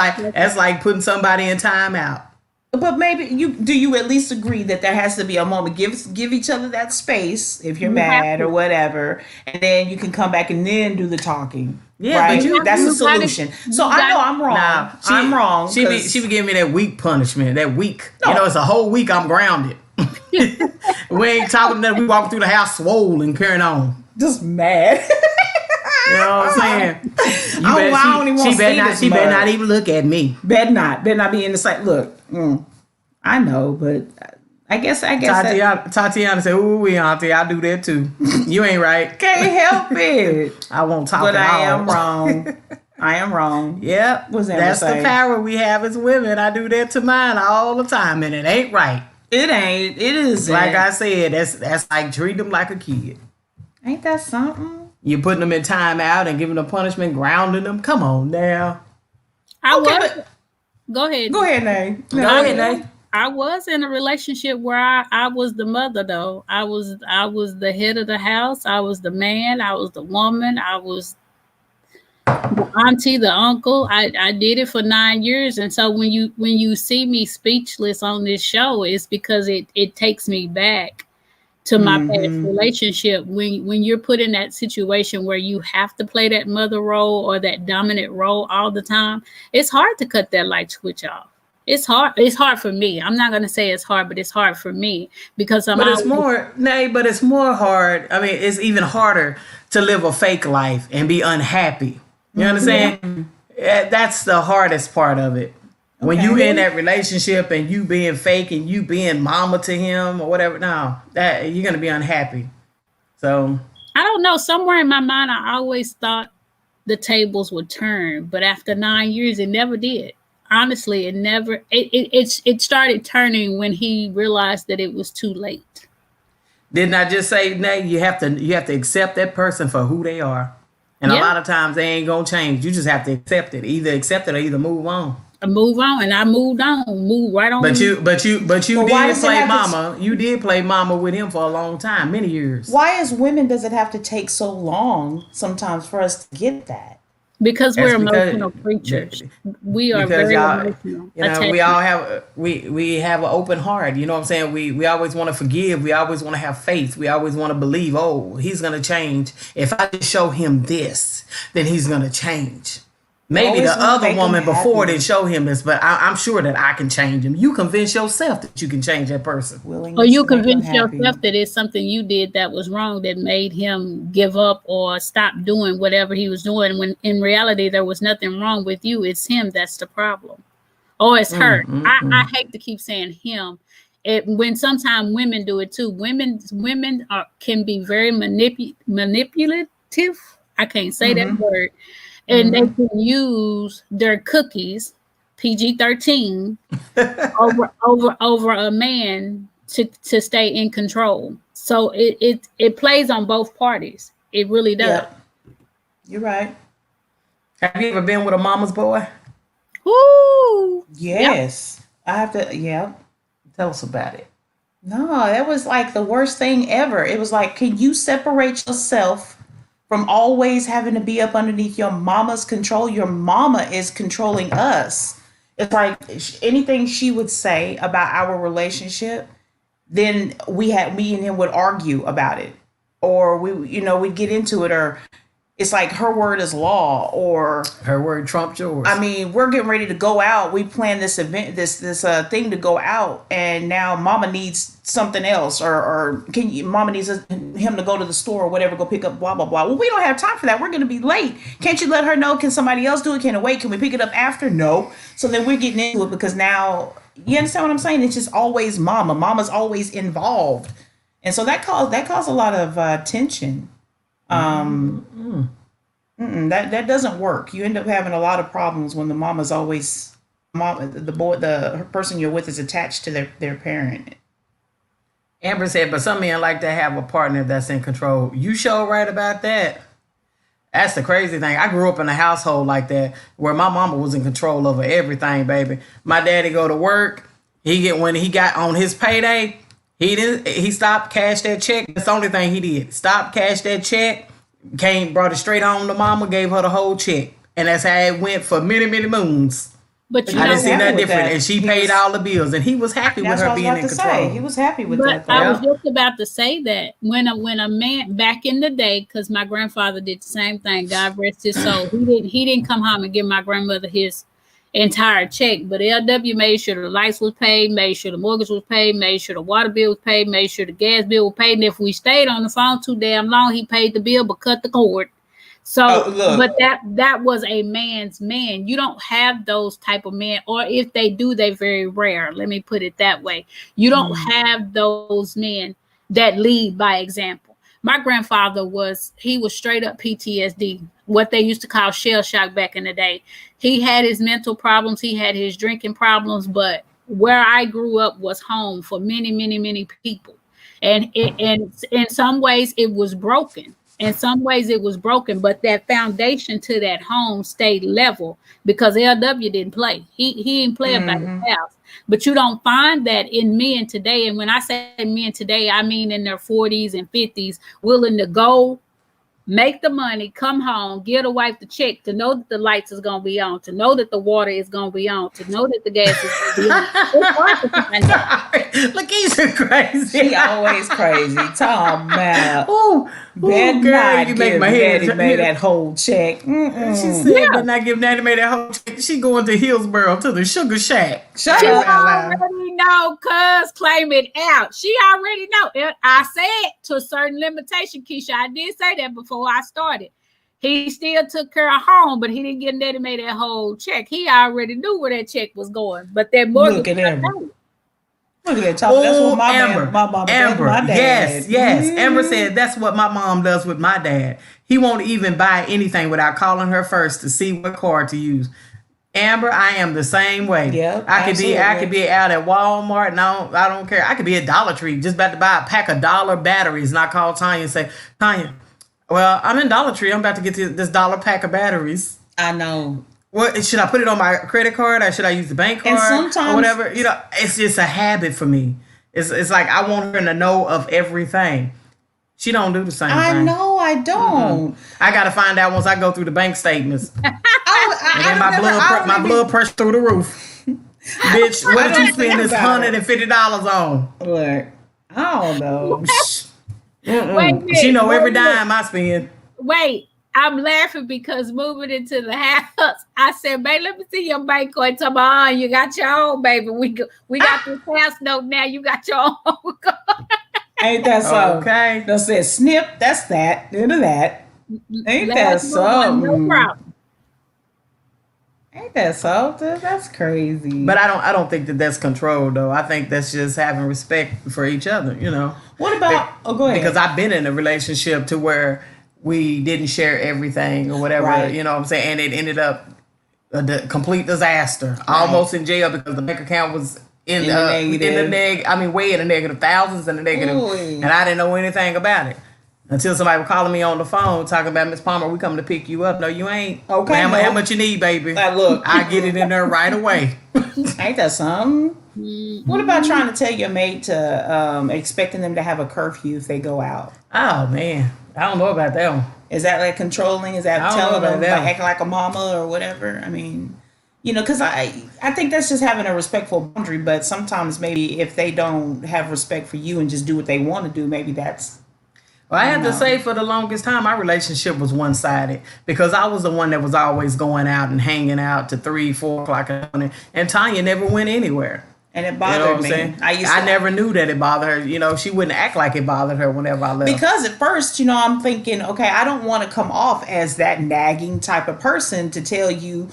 like putting somebody in timeout. But maybe you at least agree that there has to be a moment. Give each other that space if you're mad or whatever, and then you can come back and then do the talking. Yeah, right? but that's the solution. I know I'm wrong. Nah, I'm wrong. She be giving me that weak punishment. That week, it's a whole week I'm grounded. We ain't talking that we walking through the house swole and carrying on. Just mad. You know what I'm saying? She better not even look at me. Better not be in the sight. Look, I know, but I guess Tatiana said, "Ooh, auntie, I do that too." You ain't right. Can't help it. I won't talk but at all. I am wrong. I am wrong. Yep. That's the power we have as women. I do that to mine all the time, and it ain't right. It ain't. It isn't. Like I said, that's like treating them like a kid. Ain't that something? You're putting them in timeout and giving them punishment, grounding them. Come on now. Go ahead. Go ahead, Nay. Go ahead, Nay. I was in a relationship where I was the mother, though. I was the head of the house. I was the man. I was the woman. I was the auntie, the uncle. I did it for 9 years, and so when you see me speechless on this show, it's because it takes me back to my past relationship. When you're put in that situation where you have to play that mother role or that dominant role all the time, it's hard to cut that light switch off. It's hard. It's hard for me. I'm not going to say it's hard, but it's hard for me because But it's more hard. I mean, it's even harder to live a fake life and be unhappy. You understand? Yeah. That's the hardest part of it. When you in that relationship and you being fake and you being mama to him or whatever, that you're going to be unhappy. So I don't know. Somewhere in my mind, I always thought the tables would turn, but after 9 years, it never did. Honestly, it never. It started turning when he realized that it was too late. Didn't I just say, Nay, you have to accept that person for who they are, and a lot of times they ain't gonna change. You just have to accept it. Either accept it or either move on. I move on, and I moved on, moved right on. But you did play mama. You did play mama with him for a long time, many years. Why, as women, does it have to take so long sometimes for us to get that? Because we're emotional creatures. We are very emotional. You know, we all have we have an open heart. You know what I'm saying? We always want to forgive. We always want to have faith. We always want to believe, oh, he's gonna change. If I just show him this, then he's gonna change. Maybe the other woman before didn't show him this, but I'm sure that I can change him. You convince yourself that you can change that person. Or you convince yourself that it's something you did that was wrong that made him give up or stop doing whatever he was doing, when in reality there was nothing wrong with you. It's him that's the problem. Or it's her. I hate to keep saying him. When sometimes women do it too. Women can be very manipulative. I can't say that word. And they can use their cookies, PG-13, over a man to stay in control. So it plays on both parties. It really does. Yeah. You're right. Have you ever been with a mama's boy? Woo! Yes. Yep. I have to. Yeah. Tell us about it. No, that was like the worst thing ever. It was like, can you separate yourself from always having to be up underneath your mama's control? Your mama is controlling us. It's like anything she would say about our relationship, then me and him would argue about it, or we'd get into it, or it's like her word is law, or Her word trumped yours. I mean, we're getting ready to go out. We planned this event, this thing to go out, and now Mama needs something else, or Mama needs him to go to the store or whatever, go pick up blah blah blah. Well, we don't have time for that. We're going to be late. Can't you let her know? Can somebody else do it? Can it wait? Can we pick it up after? No. So then we're getting into it because now you understand what I'm saying. It's just always Mama. Mama's always involved, and so that caused a lot of tension. That doesn't work. You end up having a lot of problems when the mama's always the person you're with is attached to their parent. Amber said, but some men like to have a partner that's in control. You sure right about that. That's the crazy thing. I grew up in a household like that where my mama was in control over everything, baby. My daddy go to work. When he got on his payday, he stopped, cashed that check. That's the only thing he did. Stopped, cashed that check, brought it straight home to mama, gave her the whole check. And that's how it went for many, many moons. But I didn't see nothing different. And she paid all the bills. And he was happy with her being in control. He was happy with that. But I was just about to say that when a man back in the day, because my grandfather did the same thing, God rest his soul. He didn't come home and give my grandmother his entire check, but LW made sure the lights was paid, made sure the mortgage was paid, made sure the water bill was paid, made sure the gas bill was paid. And if we stayed on the phone too damn long, he paid the bill but cut the cord. So, but that was a man's man. You don't have those type of men, or if they do, they're very rare. Let me put it that way. You don't have those men that lead by example. My grandfather was straight up PTSD, what they used to call shell shock back in the day. He had his mental problems. He had his drinking problems, but where I grew up was home for many, many, many people. And in some ways it was broken. In some ways it was broken, but that foundation to that home stayed level because LW didn't play. He didn't play about his house. But you don't find that in men today. And when I say men today, I mean in their 40s and 50s, willing to go make the money, come home, give a wife the check, to know that the lights is going to be on, to know that the water is going to be on, to know that the gas is going to be on. It's hard to find that. Look, he's crazy. She always crazy. Tom out. Ooh, girl, you make my head. Daddy made that whole check. She said, but not give Daddy made that whole check. She going to Hillsboro to the Sugar Shack. Shut She up. already know, cuz claim it out. She already know. I said to a certain limitation, Keisha. I did say that before I started. He still took care of home, but he didn't get Daddy made that whole check. He already knew where that check was going. But that mortgage. Look at him. Look at that talk. That's what my mom Amber, my dad. Yes. Amber said that's what my mom does with my dad. He won't even buy anything without calling her first to see what card to use. Amber, I am the same way. Yeah, I could be out at Walmart and I don't care. I could be at Dollar Tree just about to buy a pack of dollar batteries, and I call Tanya and say, Tanya, well, I'm in Dollar Tree. I'm about to get this dollar pack of batteries. I know. What should I put it on my credit card, or should I use the bank card, or whatever? You know, it's just a habit for me. It's like I want her to know of everything. She don't do the same thing. I know, I don't. I gotta find out once I go through the bank statements. And then my blood pressure through the roof. Bitch, what did you spend this $150 on? Look, I don't know. Wait, she know every dime I spend. Wait. I'm laughing because moving into the house, I said, babe, let me see your bank card. Come on, you got your own, baby. We got this house note now. You got your own card. Ain't that so? Okay. They said snip, that's that, into that. Ain't that so? No problem. Ain't that so? That's crazy. But I don't think that's control, though. I think that's just having respect for each other, you know. What about, go ahead. Because I've been in a relationship to where we didn't share everything or whatever, right. You know what I'm saying? And it ended up a complete disaster. Right. Almost in jail because the bank account was in the negative. I mean, way in the negative, thousands in the negative. Ooh. And I didn't know anything about it. Until somebody was calling me on the phone talking about, Miss Palmer, we coming to pick you up. No, you ain't. Okay. How much you need, baby? Look. I get it in there right away. Ain't that something? What about trying to tell your mate to expecting them to have a curfew if they go out? Oh, man. I don't know about that one. Is that like controlling? Is that telling them, like acting like a mama or whatever? I mean, you know, because I think that's just having a respectful boundary. But sometimes maybe if they don't have respect for you and just do what they want to do, maybe that's. Well, I have to say, for the longest time, our relationship was one-sided because I was the one that was always going out and hanging out to 3, 4 o'clock in the morning, and Tanya never went anywhere. And it bothered me. I never knew that it bothered her. She wouldn't act like it bothered her whenever I left. Because at first, I'm thinking, okay, I don't want to come off as that nagging type of person to tell you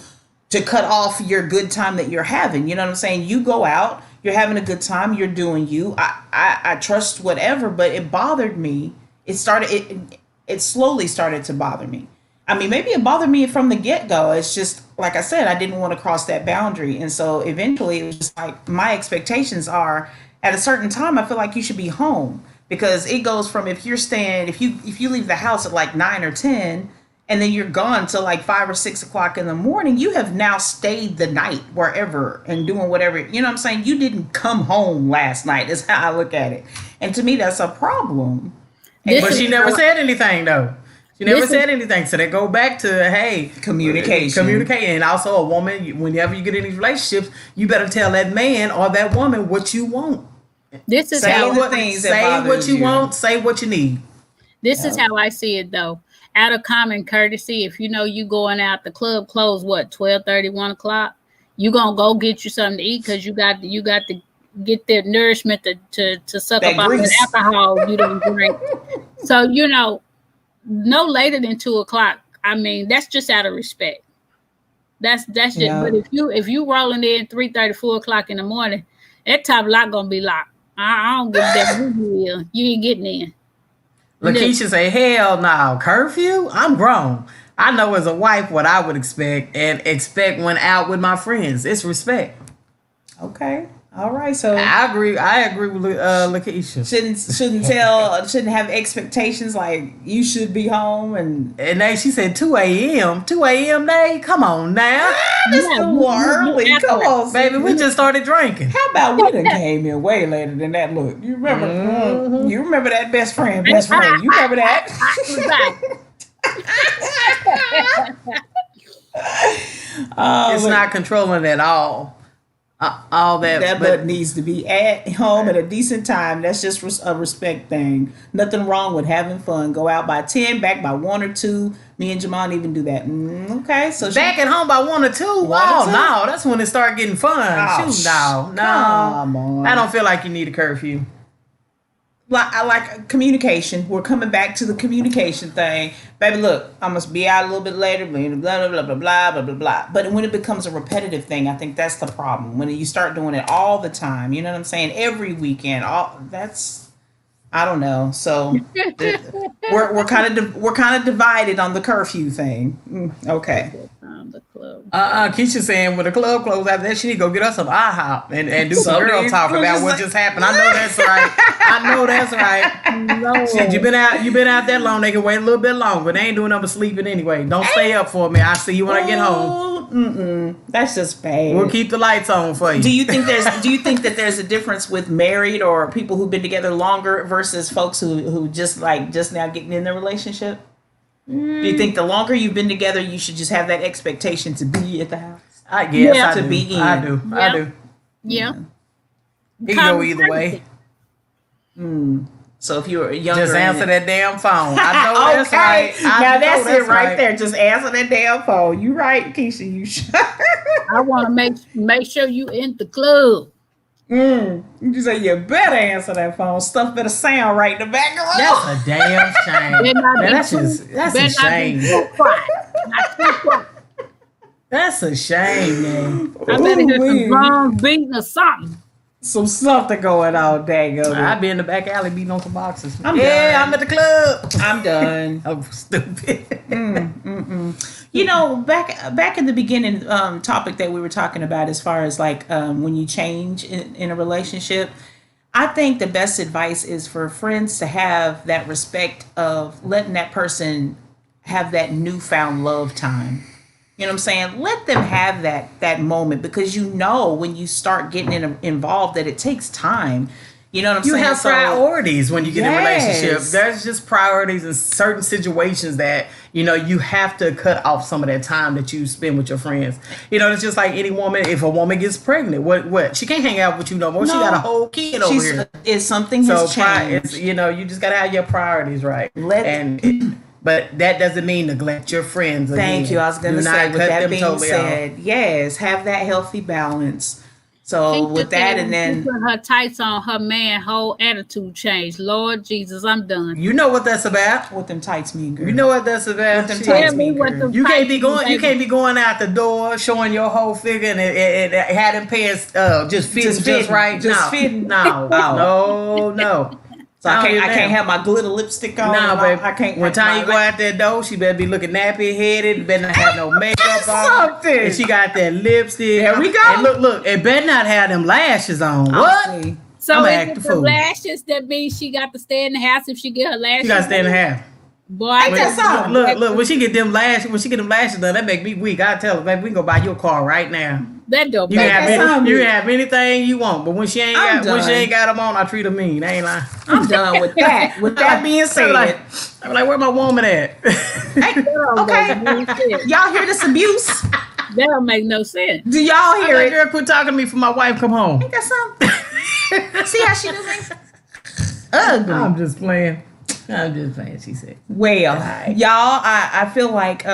to cut off your good time that you're having. You know what I'm saying? You go out, you're having a good time, you're doing you. I trust whatever, but it bothered me. It slowly started to bother me. I mean, maybe it bothered me from the get-go. It's just, like I said, I didn't want to cross that boundary. And so eventually it was just like, my expectations are at a certain time, I feel like you should be home, because it goes from, if you leave the house at like 9 or 10 and then you're gone till like 5 or 6 o'clock in the morning, you have now stayed the night wherever and doing whatever. You know what I'm saying? You didn't come home last night is how I look at it. And to me, that's a problem. But she never said anything, though. She never said anything. So they go back to, hey, communication. And also, a woman, whenever you get in these relationships, you better tell that man or that woman what you want. This is say how what you want, say what you need. This is how I see it, though. Out of common courtesy, if you going out, the club closed, 12:30, 1 o'clock, you gonna go get you something to eat because you got to get their nourishment to suck up all the alcohol you don't drink. So, no later than 2 o'clock. I mean, that's just out of respect. That's just. Yeah. But if you rolling in 3:30, 4 o'clock in the morning, that top lock gonna be locked. I don't give a damn who you is. You ain't getting in. Lakeisha say, hell no, curfew? I'm grown. I know as a wife what I would expect when out with my friends. It's respect. Okay. All right, so I agree with Lakeisha. Shouldn't have expectations like you should be home and then she said 2 a.m. 2 a.m. Day. Come on now, it's too early. Come on, baby. We just started drinking. How about we done came in way later than that? Look, you remember? Mm-hmm. You remember that best friend? You remember that? It's not controlling at all. All that but needs to be at home at a decent time. That's just a respect thing. Nothing wrong with having fun. Go out by 10, back by 1 or 2. Me and Jamon even do that. Okay, so back at home by 1 or 2. Wow, no, that's when it start getting fun. No, come on. I don't feel like you need a curfew. I like communication. We're coming back to the communication thing. Baby, look, I must be out a little bit later, blah, blah, blah, blah, blah, blah, blah, blah, blah. But when it becomes a repetitive thing, I think that's the problem. When you start doing it all the time, you know what I'm saying? Every weekend, I don't know. So we're kind of divided on the curfew thing. Okay. The club. Keisha saying when the club closed after that, she need to go get us some IHOP and do some girl talk about what just happened. I know that's right. No. Shit, you been out that long. They can wait a little bit longer. They ain't doing nothing but sleeping anyway. Don't stay up for me. I'll see you when I get home. That's just bad. We'll keep the lights on for you. Do you think that there's a difference with married or people who've been together longer versus folks who just now getting in their relationship? Do you think the longer you've been together, you should just have that expectation to be at the house? I guess I do. Yeah. It can go either way. So if you're younger, just answer that damn phone. I know that's right. Now that's it right there. Just answer that damn phone. You right, Keisha. You should. I want to make sure you in the club. You say you better answer that phone. Stuff better sound right in the background. That's a damn shame. That's a shame. That's a shame, man. I better hear some drums beating or something. Something going on, dang it. I'll be in the back alley beating on some boxes. I'm done. I'm at the club. I'm done. I'm stupid. Back in the beginning topic that we were talking about as far as when you change in a relationship, I think the best advice is for friends to have that respect of letting that person have that newfound love time. You know what I'm saying? Let them have that moment, because when you start getting involved that it takes time. You know what I'm You saying? have priorities when you get in a relationship. Yes. There's just priorities in certain situations that, you have to cut off some of that time that you spend with your friends. It's just like any woman. If a woman gets pregnant, what? She can't hang out with you no more. She got a whole kid over here. It's something has changed. You just got to have your priorities right. But that doesn't mean neglect your friends. Thank you. I was going to say, with that being said, yes, have that healthy balance. So with that, and then put her tights on, her man whole attitude changed. Lord Jesus, I'm done. You know what that's about? What them tights mean, girl? You know what that's about? What them tights Tell me mean, what girl? them You can't be tights going. You can't be going out the door showing your whole figure and had them pants just fitting just right. Just fitting. No. So I can't have my glitter lipstick on. No, baby. I can't. When time you go out that door, she better be looking nappy headed. Better not have no makeup on. Something. And she got that lipstick. There we go. And look. It better not have them lashes on. What? So I'm is it the lashes that means she got to stay in the house if she get her lashes? She got to stay in the house. Boy, ain't that something? Look. When she get them lashes done, that make me weak. I tell her, baby, we can go buy your car right now. That don't You can have anything you want, but when she ain't got them on, I treat her mean. I ain't lying. I'm done with that. With that being said, I'm like, where my woman at? Okay, y'all hear this abuse? That don't make no sense. Do y'all hear it? Girl, quit talking to me for my wife come home. Ain't that something? See how she do me? Ugly. I'm just playing, she said. Well, y'all, I feel like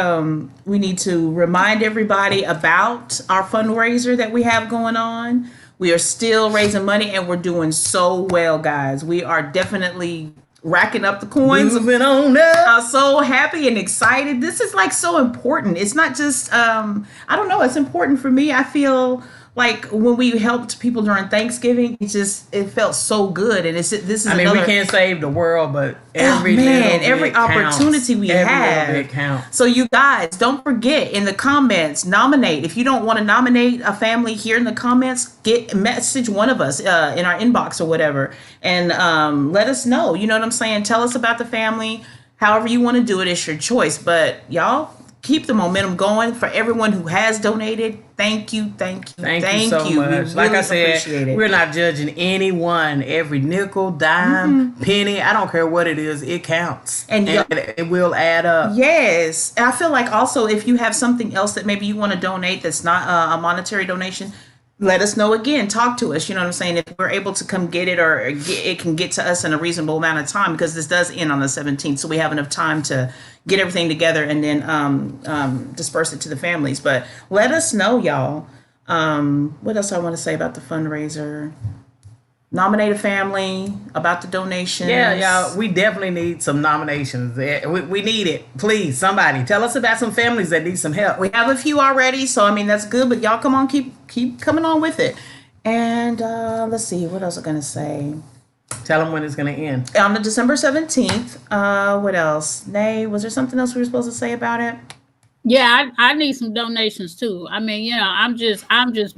we need to remind everybody about our fundraiser that we have going on. We are still raising money, and we're doing so well, guys. We are definitely racking up the coins. Moving on up. I'm so happy and excited. This is like so important. It's not just, I don't know, it's important for me. I feel like when we helped people during Thanksgiving, it felt so good. And this is we can't save the world, but every opportunity we have, little bit counts. So you guys, don't forget in the comments, nominate. If you don't want to nominate a family here in the comments, message one of us in our inbox or whatever, and let us know. You know what I'm saying? Tell us about the family. However you want to do it, it's your choice. But y'all, keep the momentum going. For everyone who has donated, thank you so much. We like I said, we're not judging anyone. Every nickel, dime, penny, I don't care what it is, it counts. And it will add up. Yes. And I feel like also if you have something else that maybe you want to donate that's not a monetary donation, let us know again. Talk to us. You know what I'm saying? If we're able to come get it, or it can get to us in a reasonable amount of time, because this does end on the 17th. So we have enough time to get everything together and then disperse it to the families. But let us know, y'all. What else I want to say about the fundraiser? Nominate a family, about the donations. Yeah, y'all, we definitely need some nominations. We need it. Please, somebody, tell us about some families that need some help. We have a few already, so I mean, that's good, but y'all come on, keep coming on with it. And let's see, what else I'm going to say? Tell them when it's going to end. On the December 17th, what else? Nay, was there something else we were supposed to say about it? Yeah, I need some donations too. I mean, I'm just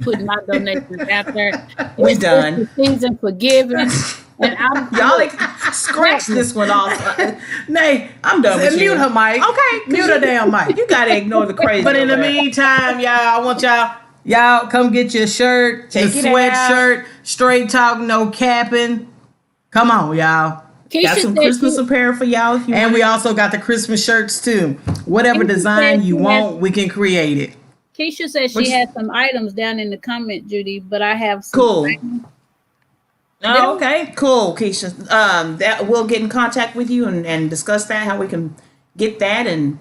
putting my donations out there. We're done. The season for giving, and y'all scratch this one off. Nay, I'm done with you. Mute her mic. Okay, mute her damn mic. You gotta ignore the crazy. But in the meantime, y'all, I want y'all come get your shirt, your sweatshirt, straight talk, no capping. Come on, y'all. Got some Christmas apparel for y'all. And we also got the Christmas shirts too. Whatever design you want, we can create it. Keisha said she had some items down in the comment, Judy, but I have some. Cool. Oh, okay, cool, Keisha. That we'll get in contact with you and discuss that, how we can get that and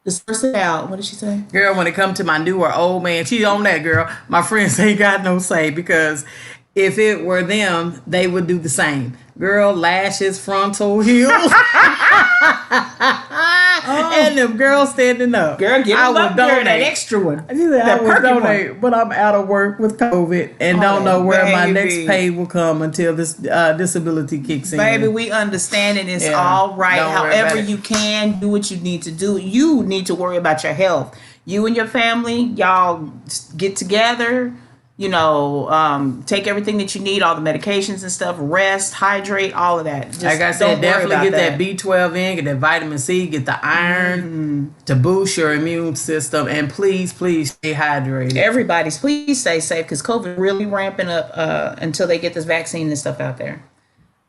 disperse it out. What did she say? Girl, when it comes to my new or old man, she's on that, girl. My friends ain't got no say, because if it were them, they would do the same. Girl, lashes, frontal, heels. And them girls standing up. Girl, get them up there, that extra one. I would donate, but I'm out of work with COVID and don't know where my next pay will come until this disability kicks in. Baby, we understand it. It's all right. However you can, do what you need to do. You need to worry about your health. You and your family, y'all get together. You know, take everything that you need, all the medications and stuff, rest, hydrate, all of that. Just like I said, definitely get that B12 in, get that vitamin C, get the iron to boost your immune system. And please stay hydrated. Everybody's, please stay safe, because COVID really ramping up until they get this vaccine and stuff out there.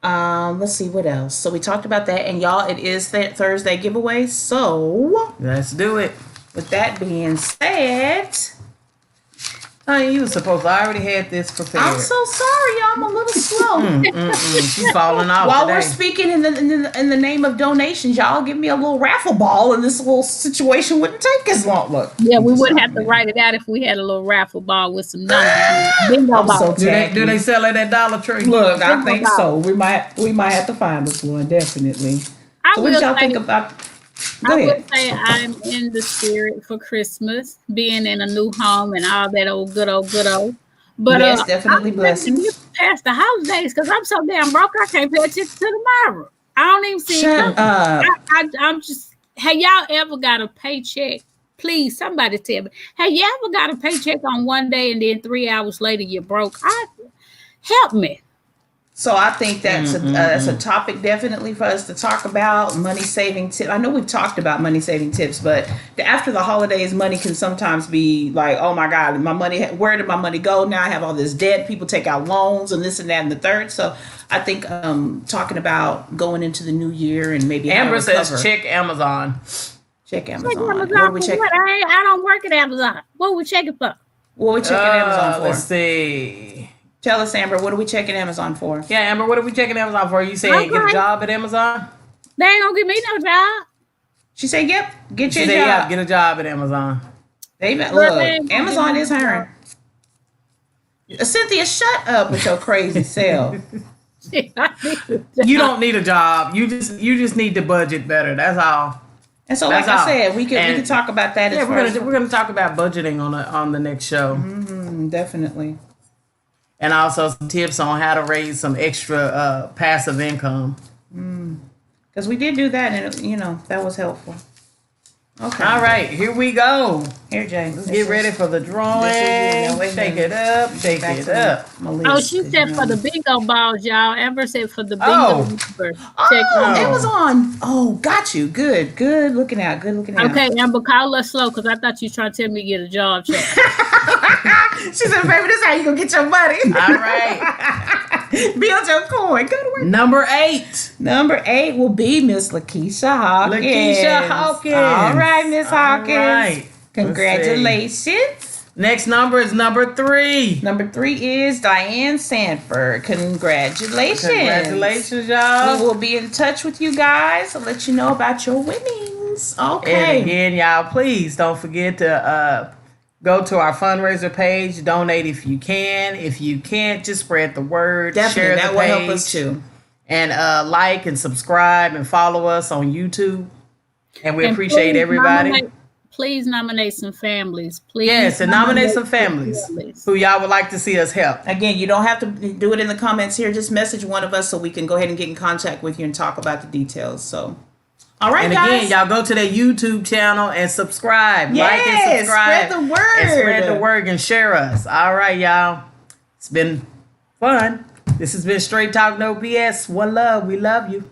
Let's see what else. So we talked about that, and y'all, it is that Thursday giveaway. So Let's do it. with that being said, You were supposed to. I already had this prepared. I'm so sorry, y'all. I'm a little slow. She's falling off While today. we're speaking in the name of donations, y'all give me a little raffle ball, and this little situation wouldn't take as long. Look, Yeah, we wouldn't have to write it out if we had a little raffle ball with some numbers. Bingo I'm ball. so Do they sell it at Dollar Tree? Look, I think so. We might have to find this one definitely. I So what will did y'all say, think about? Go I will ahead. say I'm in the spirit for Christmas, being in a new home and all that old good old. But Yes, definitely I'm ready to blessings. get past the holidays because I'm so damn broke I can't pay attention to tomorrow. I don't even see it Shut coming. up. I'm just. Have y'all ever got a paycheck? Please, somebody tell me. Have you ever got a paycheck on one day and then 3 hours later you're broke? Help me. So I think that's a topic definitely for us to talk about. Money saving tip. I know we've talked about money saving tips, but after the holidays, money can sometimes be like, oh my God, my money. Where did my money go? Now I have all this debt. People take out loans and this and that and the third. So I think talking about going into the new year and maybe how to Amber says recover. check Amazon. Check Check Amazon. Amazon What are we for checking? what? I don't work at Amazon. What we checking for? What are we checking Amazon for? Let's see. Tell us, Amber. What are we checking Amazon for? Yeah, Amber, what are we checking Amazon for? You saying get a Okay. job at Amazon? They ain't gonna give me no job. She said, "Yep, get She your said, job." yeah, get a job at Amazon. They But look. they ain't gonna Amazon give me is no hiring. Cynthia, shut up with your crazy self. You don't need a job. You just need to budget better. That's all. And so, That's like I all. said, we And- could talk about that. Yeah, as far we're as, gonna talk about budgeting on the next show, definitely. and also some tips on how to raise some extra passive income. Because we did do that, and that was helpful. Okay. All right, here we go. Here, Jay. Let's get ready for the drawing. Now, wait a Shake minute. it up, shake Back it to up. my list, Oh, she 'cause, said for the bingo balls, y'all. Amber said for the bingo Oh. numbers. Oh, Check it out. Amazon. Oh, got you. Good. Good looking out. Good looking out. Okay, Amber, call us slow because I thought you were trying to tell me to get a job check. She said, baby, this is how you gonna get your money. All right, Build your coin. Go to work. number 8. Number 8 will be Miss Lakeisha Hawkins. Lakeisha Hawkins. All right, Miss All Hawkins. right. Congratulations. Next number is number 3. Number 3 is Diane Sanford. Congratulations. Congratulations, We y'all. will be in touch with you guys to let you know about your winnings. And Okay. again, y'all, please don't forget to go to our fundraiser page. Donate if you can. If you can't, just spread the word. Definitely. Share That the will page. help us too. And like and subscribe and follow us on YouTube. And we And appreciate please everybody. Please nominate some families. Please. Yes, and nominate some families who y'all would like to see us help. Again, you don't have to do it in the comments here. Just message one of us so we can go ahead and get in contact with you and talk about the details. So, all right, And guys. again, y'all go to their YouTube channel and subscribe. Yes, Like and subscribe. spread the word. And spread the word and share us. All right, y'all. It's been fun. This has been Straight Talk No BS. One love. We love you.